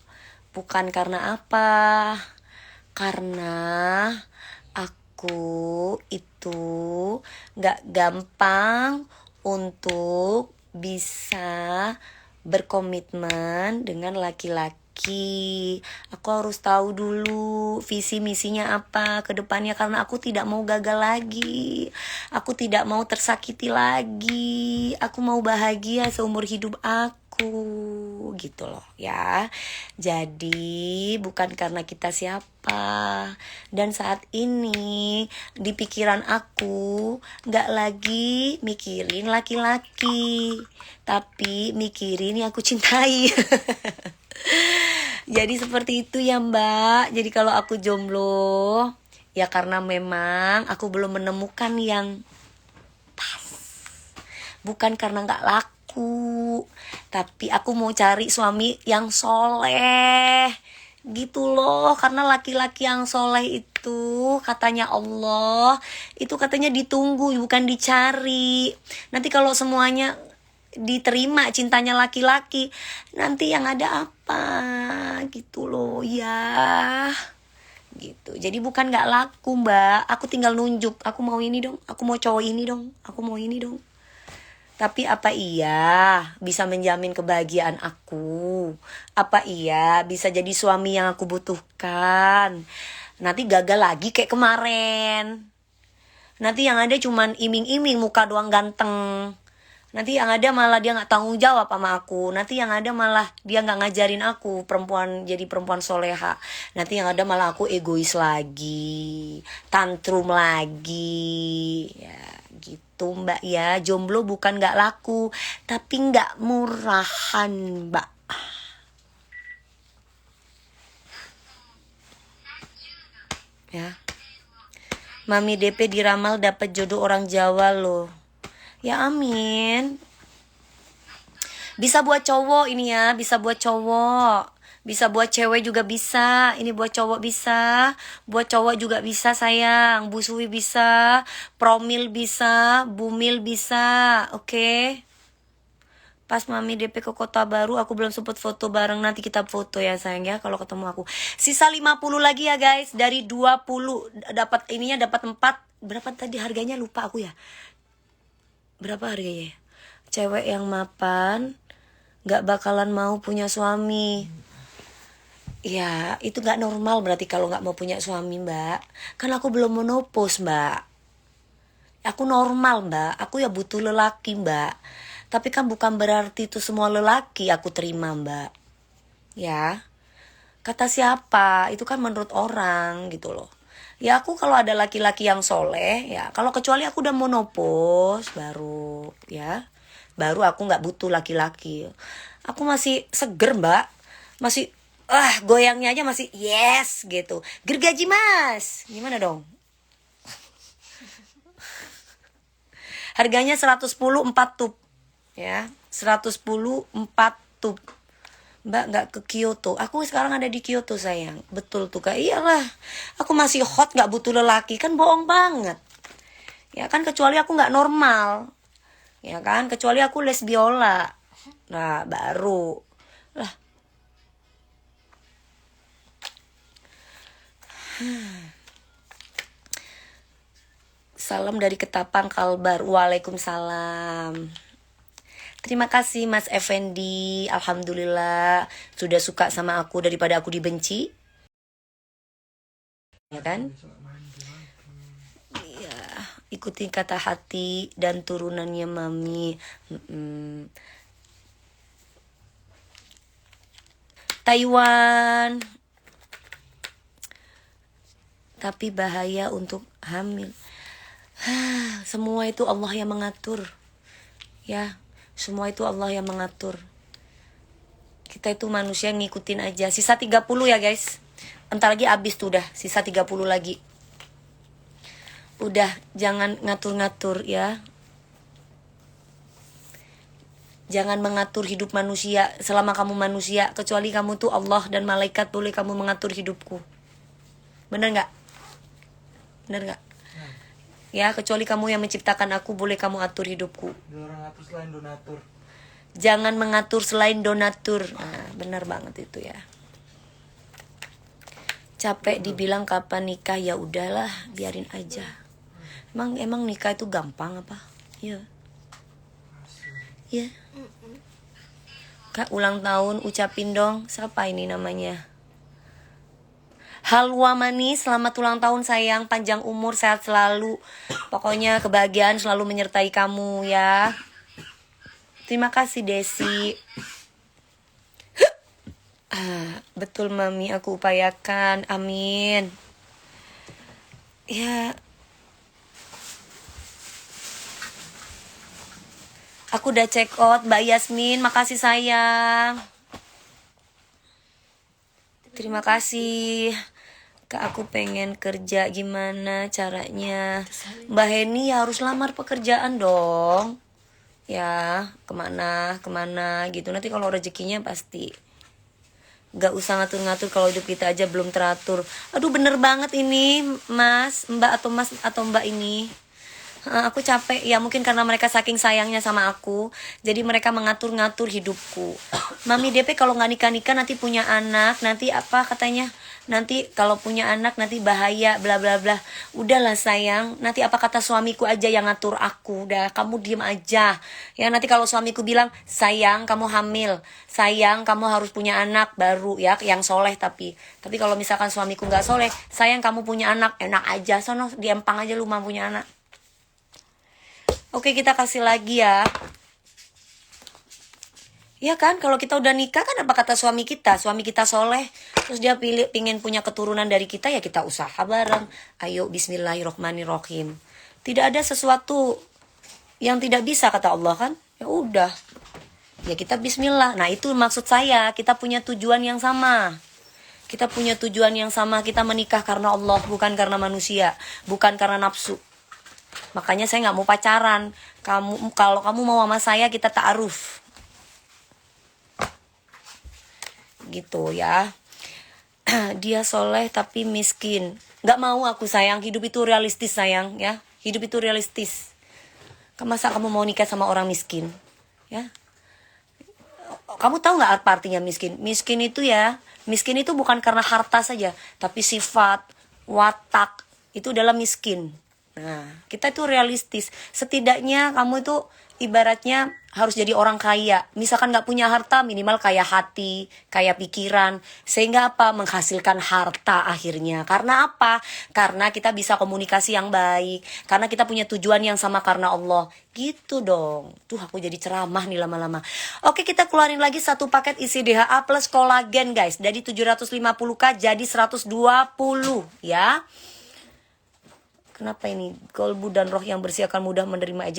bukan karena apa? Karena aku itu gak gampang untuk bisa berkomitmen dengan laki-laki. Aku harus tahu dulu visi misinya apa ke depannya, karena aku tidak mau gagal lagi. Aku tidak mau tersakiti lagi. Aku mau bahagia seumur hidup aku, gitu loh ya. Jadi bukan karena kita siapa. Dan saat ini di pikiran aku gak lagi mikirin laki-laki, tapi mikirin yang aku cintai. Jadi seperti itu ya Mbak. Jadi kalau aku jomblo, ya karena memang aku belum menemukan yang pas. Bukan karena gak laku, tapi aku mau cari suami yang soleh, gitu loh. Karena laki-laki yang soleh itu katanya Allah, itu katanya ditunggu bukan dicari. Nanti kalau semuanya diterima cintanya laki-laki, nanti yang ada apa, gitu loh ya. Gitu. Jadi bukan gak laku Mbak, aku tinggal nunjuk, aku mau ini dong, aku mau cowok ini dong, aku mau ini dong. Tapi apa iya bisa menjamin kebahagiaan aku? Apa iya bisa jadi suami yang aku butuhkan? Nanti gagal lagi kayak kemarin. Nanti yang ada cuman iming-iming muka doang ganteng. Nanti yang ada malah dia gak tanggung jawab sama aku. Nanti yang ada malah dia gak ngajarin aku jadi perempuan soleha. Nanti yang ada malah aku egois lagi, tantrum lagi. Ya gitu Mbak ya. Jomblo bukan gak laku, tapi gak murahan Mbak. Ya, Mami DP diramal dapat jodoh orang Jawa loh. Ya amin. Bisa buat cowok ini ya, bisa buat cowok. Bisa buat cewek juga bisa. Ini buat cowok bisa, buat cowok juga bisa sayang. Bu Suwi bisa, Promil bisa, Bumil bisa. Oke. Pas Mami DP ke Kota Baru, aku belum sempet foto bareng. Nanti kita foto ya sayang ya kalau ketemu aku. Sisa 50 lagi ya guys. Dari 20 dapat ininya dapat 4. Berapa tadi harganya lupa aku ya. Berapa harganya? Cewek yang mapan gak bakalan mau punya suami. Ya itu gak normal berarti kalau gak mau punya suami Mbak. Kan aku belum menopause Mbak. Aku normal Mbak. Aku ya butuh lelaki Mbak. Tapi kan bukan berarti itu semua lelaki aku terima Mbak. Ya. Kata siapa? Itu kan menurut orang gitu loh. Ya aku kalau ada laki-laki yang soleh ya, kalau kecuali aku udah monopause baru ya, baru aku nggak butuh laki-laki. Aku masih seger Mbak, masih goyangnya aja masih yes gitu. Gergaji Mas, gimana dong? Harganya 110 4 tup ya, 110 4 tup. Mbak gak ke Kyoto. Aku sekarang ada di Kyoto sayang. Betul tuh Kak. Iyalah. Aku masih hot gak butuh lelaki. Kan bohong banget. Ya kan kecuali aku gak normal. Ya kan kecuali aku les biola. Nah baru. Lah. Salam dari Ketapang Kalbar. Waalaikumsalam. Terima kasih Mas Effendi. Alhamdulillah sudah suka sama aku daripada aku dibenci. Ya kan? Iya, ikuti kata hati dan turunannya Mami. Taiwan. Tapi bahaya untuk hamil. Semua itu Allah yang mengatur. Ya. Semua itu Allah yang mengatur. Kita itu manusia ngikutin aja. Sisa 30 ya guys. Entar lagi habis tuh udah. Sisa 30 lagi. Udah, jangan ngatur-ngatur ya. Jangan mengatur hidup manusia selama kamu manusia. Kecuali kamu tuh Allah dan malaikat boleh kamu mengatur hidupku. Bener gak? Bener gak? Ya, kecuali kamu yang menciptakan aku boleh kamu atur hidupku. Ada orang atur selain donatur. Jangan mengatur selain donatur. Nah, benar banget itu ya. Capek dibilang kapan nikah, ya udahlah, biarin aja. Emang nikah itu gampang apa? Iya. Iya. Kak ulang tahun ucapin dong. Siapa ini namanya? Halwa manis, selamat ulang tahun sayang, panjang umur, sehat selalu. Pokoknya kebahagiaan selalu menyertai kamu ya. Terima kasih Desi. Betul Mami, aku upayakan. Amin. Ya. Aku udah check out Mbak Yasmin, makasih sayang. Terima kasih. Kak aku pengen kerja, gimana caranya? Mbak Heni ya harus lamar pekerjaan dong. Ya, kemana gitu. Nanti kalau rezekinya pasti. Gak usah ngatur-ngatur kalau hidup kita aja belum teratur. Aduh bener banget ini Mas atau Mbak ini. Aku capek ya, mungkin karena mereka saking sayangnya sama aku, jadi mereka mengatur-ngatur hidupku. Mami DP kalau nggak nikah-nikah nanti punya anak, nanti apa katanya, nanti kalau punya anak nanti bahaya bla bla bla. Udahlah sayang, nanti apa kata suamiku aja yang ngatur aku. Udah kamu diem aja ya. Nanti kalau suamiku bilang sayang kamu hamil, sayang kamu harus punya anak baru ya, yang soleh. Tapi kalau misalkan suamiku nggak soleh, sayang kamu punya anak, enak aja sono di Empang aja lu mau punya anak. Oke, kita kasih lagi ya. Ya kan, kalau kita udah nikah kan apa kata suami kita soleh, terus dia pingin punya keturunan dari kita, ya kita usaha bareng. Ayo bismillahirrohmanirrohim. Tidak ada sesuatu yang tidak bisa kata Allah kan. Ya udah, ya kita bismillah. Nah itu maksud saya, kita punya tujuan yang sama. Kita punya tujuan yang sama, kita menikah karena Allah, bukan karena manusia, bukan karena nafsu. Makanya saya nggak mau pacaran. Kalau kamu mau sama saya, kita ta'aruf. Gitu ya. Dia soleh tapi miskin. Nggak mau aku sayang. Hidup itu realistis sayang ya. Hidup itu realistis. Masa kamu mau nikah sama orang miskin? Ya. Kamu tahu nggak apa artinya miskin? Miskin itu ya. Miskin itu bukan karena harta saja, tapi sifat, watak itu adalah miskin. Nah, kita itu realistis. Setidaknya kamu itu ibaratnya harus jadi orang kaya. Misalkan gak punya harta, minimal kaya hati, kaya pikiran. Sehingga apa? Menghasilkan harta akhirnya. Karena apa? Karena kita bisa komunikasi yang baik. Karena kita punya tujuan yang sama karena Allah. Gitu dong. Tuh aku jadi ceramah nih lama-lama. Oke, kita keluarin lagi satu paket isi DHA plus kolagen guys. Dari 750k jadi 120 ya. Kenapa ini? Kolbu dan roh yang bersih akan mudah menerima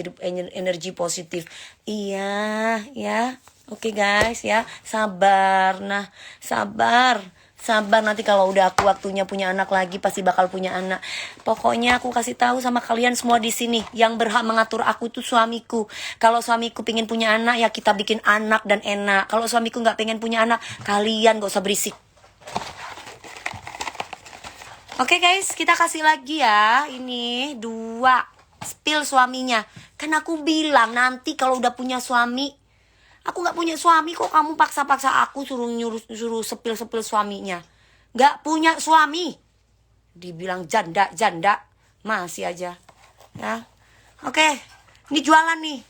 energi positif. Iya, ya. Oke guys, ya. Sabar. Nah, sabar. Sabar, nanti kalau udah aku waktunya punya anak lagi pasti bakal punya anak. Pokoknya aku kasih tahu sama kalian semua di sini, yang berhak mengatur aku itu suamiku. Kalau suamiku pengen punya anak, ya kita bikin anak dan enak. Kalau suamiku nggak pengen punya anak, kalian gak usah berisik. Oke guys, kita kasih lagi ya. Ini 2 spill suaminya. Kan aku bilang nanti kalau udah punya suami. Aku gak punya suami kok kamu paksa-paksa aku suruh spill suaminya. Gak punya suami. Dibilang janda. Masih aja. Ya. Oke, ini jualan nih.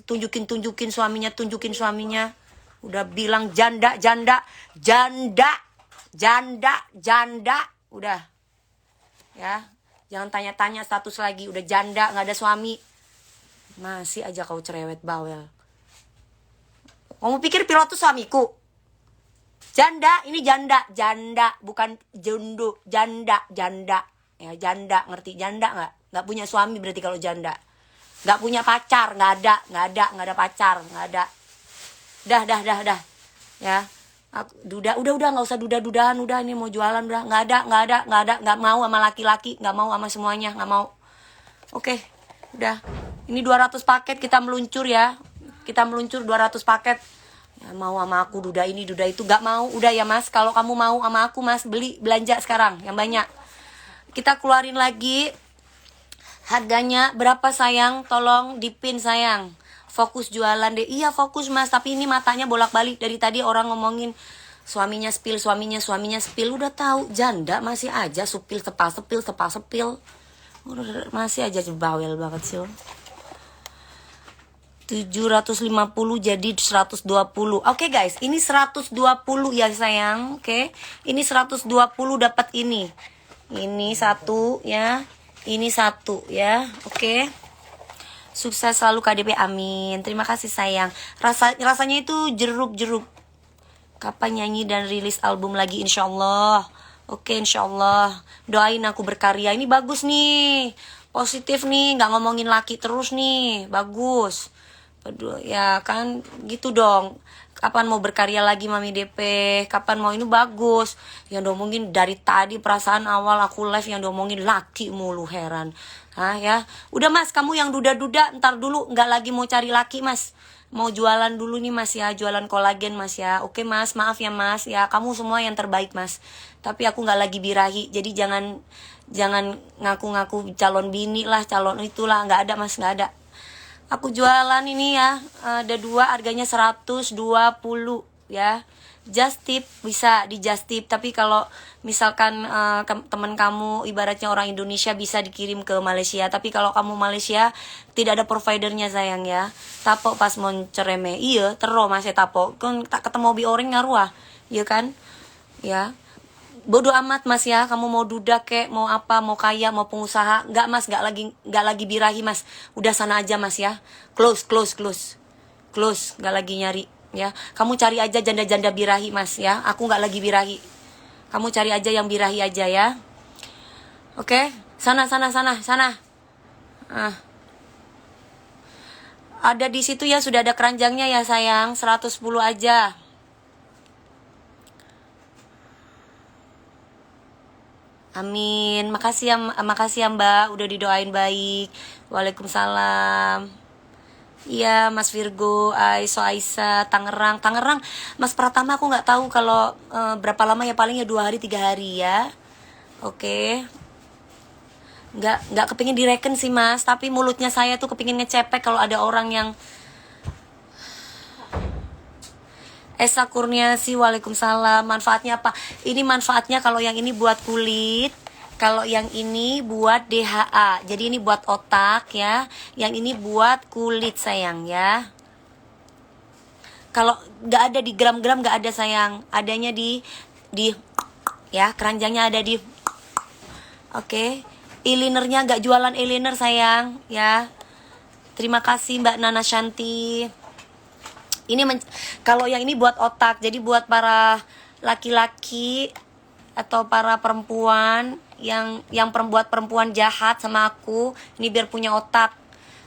Tunjukin suaminya. Udah bilang janda. Udah ya, jangan tanya-tanya status lagi. Udah janda, gak ada suami. Masih aja kau cerewet bawel. Kamu pikir pilot tuh suamiku? Janda, ini janda bukan jondo. Janda ya, janda, ngerti janda gak punya suami berarti kalau janda. Nggak punya pacar, nggak ada pacar, nggak ada. Dah. Ya. Udah nggak usah duda-dudahan, udah ini mau jualan udah, nggak ada, nggak mau sama laki-laki, nggak mau sama semuanya, nggak mau. Oke, udah. Ini 200 paket kita meluncur ya. Kita meluncur 200 paket. Ya, mau sama aku duda ini, duda itu, nggak mau. Udah ya Mas, kalau kamu mau sama aku Mas, belanja sekarang yang banyak. Kita keluarin lagi. Harganya berapa sayang? Tolong dipin sayang. Fokus jualan deh. Iya fokus Mas, tapi ini matanya bolak-balik. Dari tadi orang ngomongin suaminya spill. Udah tahu, janda masih aja supil sepil. Masih aja bawel banget sih. 750 jadi 120. Oke guys, ini 120 ya sayang. Oke. Ini 120 dapat ini. Ini satu ya. Ini satu ya. Oke. Sukses selalu KDP, amin. Terima kasih sayang. Rasanya itu jeruk. Kapan nyanyi dan rilis album lagi? Insyaallah. Oke, insyaallah. Doain aku berkarya. Ini bagus nih. Positif nih, nggak ngomongin laki terus nih. Bagus. Aduh, ya kan gitu dong. Kapan mau berkarya lagi Mami DP? Kapan mau, ini bagus. Yang diomongin dari tadi perasaan awal aku live yang diomongin laki mulu, heran. Hah ya. Udah Mas, kamu yang duda-duda ntar dulu, nggak lagi mau cari laki Mas. Mau jualan dulu nih Mas ya, jualan kolagen Mas ya. Oke Mas, maaf ya Mas ya. Kamu semua yang terbaik Mas. Tapi aku nggak lagi birahi. Jadi jangan ngaku-ngaku calon bini lah, calon itulah, nggak ada Mas, nggak ada. Aku jualan ini ya, ada 2 harganya 120 ya. Just tip, bisa di just tip. Tapi kalau misalkan teman kamu ibaratnya orang Indonesia bisa dikirim ke Malaysia. Tapi kalau kamu Malaysia tidak ada providernya sayang ya. Tapo pas mau cereme, iya tero masih tapo. Kan tak ketemu bi orang ngaruh, iya kan? Ya. Bodoh amat Mas ya, kamu mau duda kek, mau apa, mau kaya, mau pengusaha, nggak Mas, nggak lagi birahi Mas, udah sana aja Mas ya, close, nggak lagi nyari ya, kamu cari aja janda-janda birahi Mas ya, aku nggak lagi birahi, kamu cari aja yang birahi aja ya, oke, sana, ada di situ ya, sudah ada keranjangnya ya sayang, 110 aja. Amin. Makasih ya Mbak, udah didoain baik. Waalaikumsalam. Iya, Mas Virgo, Aisyah, Tangerang. Mas Pratama aku nggak tahu kalau berapa lama ya, paling ya 2 hari 3 hari ya. Oke. Nggak kepingin direken sih Mas, tapi mulutnya saya tuh kepingin ngecepek kalau ada orang yang Esa Kurniasi, waalaikumsalam. Manfaatnya apa? Ini manfaatnya kalau yang ini buat kulit, kalau yang ini buat DHA. Jadi ini buat otak ya. Yang ini buat kulit sayang ya. Kalau nggak ada di gram-gram, nggak ada sayang. Adanya di ya, keranjangnya ada di. Oke. Eyelinernya nggak jualan eyeliner sayang ya. Terima kasih Mbak Nana Shanti. Ini kalau yang ini buat otak, jadi buat para laki-laki atau para perempuan yang buat perempuan jahat sama aku, ini biar punya otak.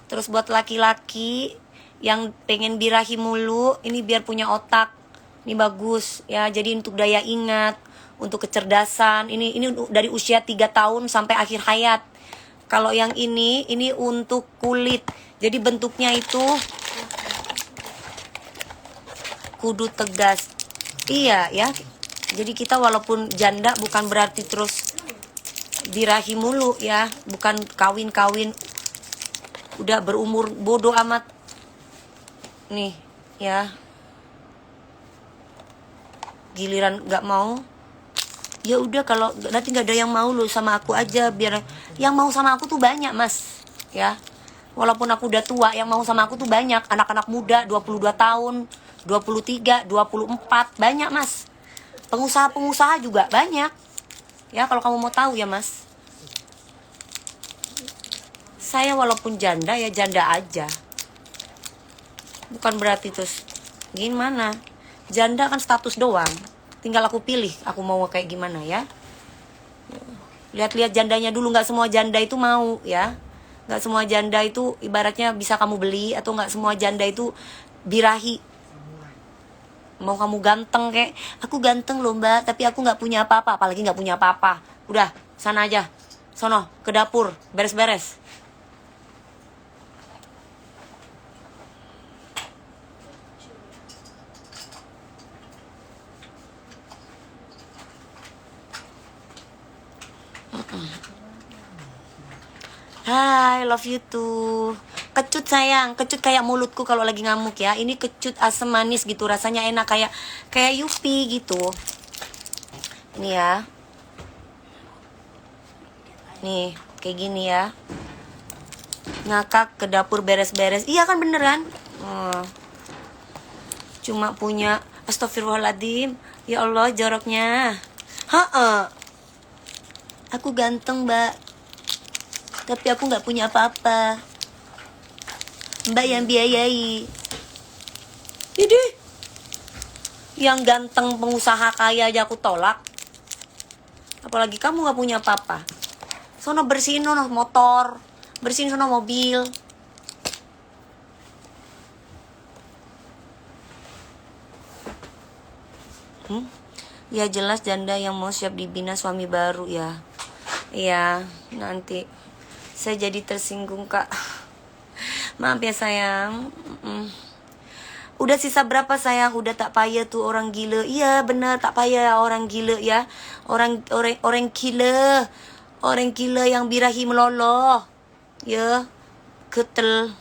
Terus buat laki-laki yang pengen birahi mulu, ini biar punya otak. Ini bagus ya, jadi untuk daya ingat, untuk kecerdasan. Ini dari usia 3 tahun sampai akhir hayat. Kalau yang ini untuk kulit. Jadi bentuknya itu kudu tegas. Iya ya. Jadi kita walaupun janda bukan berarti terus birahi mulu ya, bukan kawin-kawin udah berumur bodoh amat. Nih ya. Giliran nggak mau, ya udah, kalau nanti nggak ada yang mau lu sama aku aja, biar yang mau sama aku tuh banyak Mas ya. Walaupun aku udah tua, yang mau sama aku tuh banyak. Anak-anak muda 22 tahun, 23, 24, banyak Mas. Pengusaha-pengusaha juga banyak. Ya kalau kamu mau tahu ya Mas. Saya walaupun janda ya janda aja. Bukan berarti terus gimana. Janda kan status doang. Tinggal aku pilih aku mau kayak gimana ya. Lihat-lihat jandanya dulu, nggak semua janda itu mau ya. Nggak semua janda itu ibaratnya bisa kamu beli, atau nggak semua janda itu birahi. Mau kamu ganteng kayak aku ganteng loh mbak, tapi aku nggak punya apa-apa, apalagi nggak punya apa-apa. Udah sana aja, sono ke dapur beres-beres. Hai, love you too. Kecut sayang, kecut kayak mulutku kalau lagi ngamuk ya. Ini kecut asam manis gitu, rasanya enak kayak Yupi gitu. Ini ya. Nih, kayak gini ya. Ngakak ke dapur beres-beres. Iya kan beneran? Cuma punya astagfirullahaladzim. Ya Allah, joroknya. Aku ganteng, Mbak. Tapi aku nggak punya apa-apa. Mbak yang biayai. Ini yang ganteng pengusaha kaya aja aku tolak. Apalagi kamu nggak punya apa-apa. Sono bersihin sono motor, bersihin sono mobil. Ya jelas janda yang mau siap dibina suami baru ya. Iya, nanti saya jadi tersinggung kak. Maaf ya sayang. Udah sisa berapa sayang? Udah tak payah tuh orang gila. Iya bener, tak payah orang gila ya. Orang gila. Orang gila yang birahi meloloh. Ya, ketel.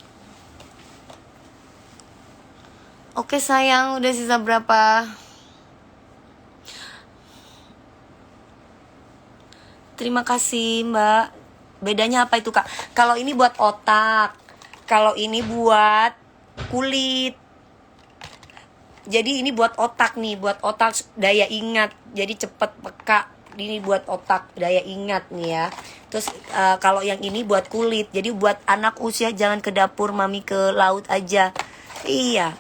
Oke sayang, udah sisa berapa? Terima kasih mbak. Bedanya apa itu kak? Kalau ini buat otak, kalau ini buat kulit. Jadi ini buat otak nih, buat otak daya ingat. Jadi cepet peka. Ini buat otak daya ingat nih ya. Terus kalau yang ini buat kulit. Jadi buat anak usia jangan ke dapur, mami ke laut aja. Iya.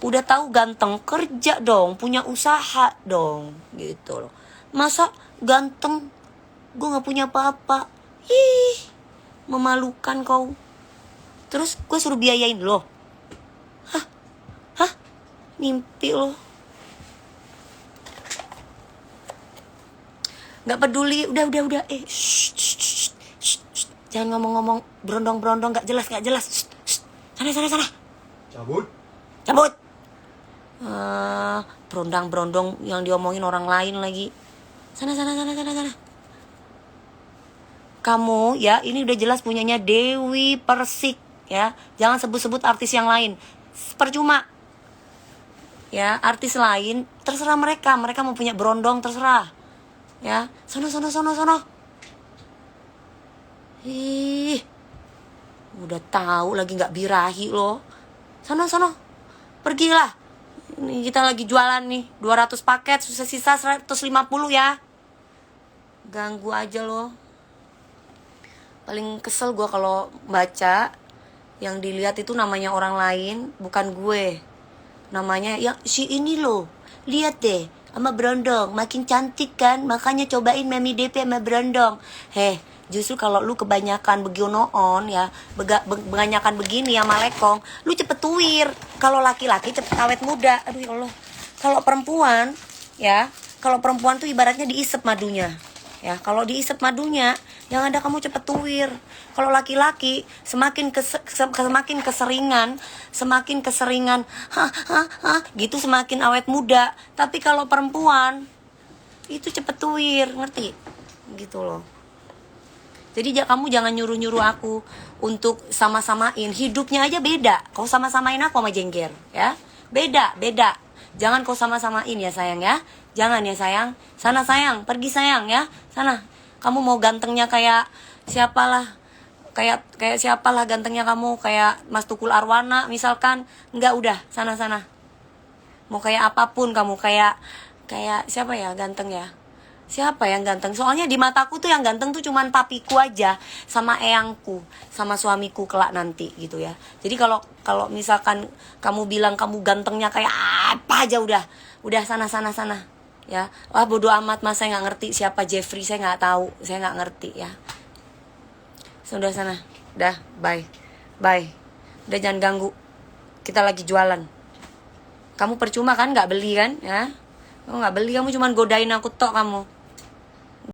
Udah tahu ganteng, kerja dong, punya usaha dong, gitu loh. Masa ganteng, gue nggak punya apa-apa. Ih, memalukan kau. Terus gue suruh biayain lo. Hah? Mimpi lo. Gak peduli, udah. Shh. Jangan ngomong-ngomong berondong-berondong gak jelas. Sana. Cabut. Berondong-berondong yang diomongin orang lain lagi. Sana. Kamu ya, ini udah jelas punyanya Dewi Persik ya. Jangan sebut-sebut artis yang lain. Percuma. Ya, artis lain terserah mereka mau punya berondong terserah. Ya, sono. Ih. Udah tahu lagi nggak birahi loh. Sono. Pergilah. Ini kita lagi jualan nih, 200 paket, sisa 150 ya. Ganggu aja loh. Paling kesel gue kalau baca yang dilihat itu namanya orang lain, bukan gue. Namanya yang si ini loh. Lihat deh, sama berondong, makin cantik kan? Makanya cobain Mami DP sama berondong. Justru kalau lu kebanyakan begionoon ya, kebanyakan begini ya malekong, lu cepet tuir. Kalau laki-laki cepet awet muda. Aduh ya Allah. Kalau perempuan tuh ibaratnya diisep madunya. Ya, kalau diisep madunya, yang ada kamu cepet tuir. Kalau laki-laki semakin keseringan, gitu semakin awet muda. Tapi kalau perempuan itu cepet tuir, ngerti? Gitu loh. Jadi kamu jangan nyuruh-nyuruh aku untuk sama-samain. Hidupnya aja beda. Kau sama-samain aku sama jengger, ya. Beda. Jangan kau sama-samain ya sayang ya. Jangan ya sayang. Sana sayang, pergi sayang ya. Sana. Kamu mau gantengnya kayak siapalah. Kayak siapalah gantengnya kamu, kayak Mas Tukul Arwana misalkan. Enggak, udah, sana. Mau kayak apapun kamu, kayak siapa ya ganteng ya? Siapa yang ganteng? Soalnya di mataku tuh yang ganteng tuh cuman papiku aja, sama eyangku, sama suamiku kelak nanti gitu ya. Jadi kalau misalkan kamu bilang kamu gantengnya kayak apa aja, udah sana ya. Wah bodo amat mas, saya nggak ngerti siapa Jeffrey, saya nggak tahu, saya nggak ngerti ya. Sudah sana. Dah, bye. Bye. Udah jangan ganggu. Kita lagi jualan. Kamu percuma kan nggak beli kan? Ya? Kamu nggak beli, kamu cuma godain aku tok kamu.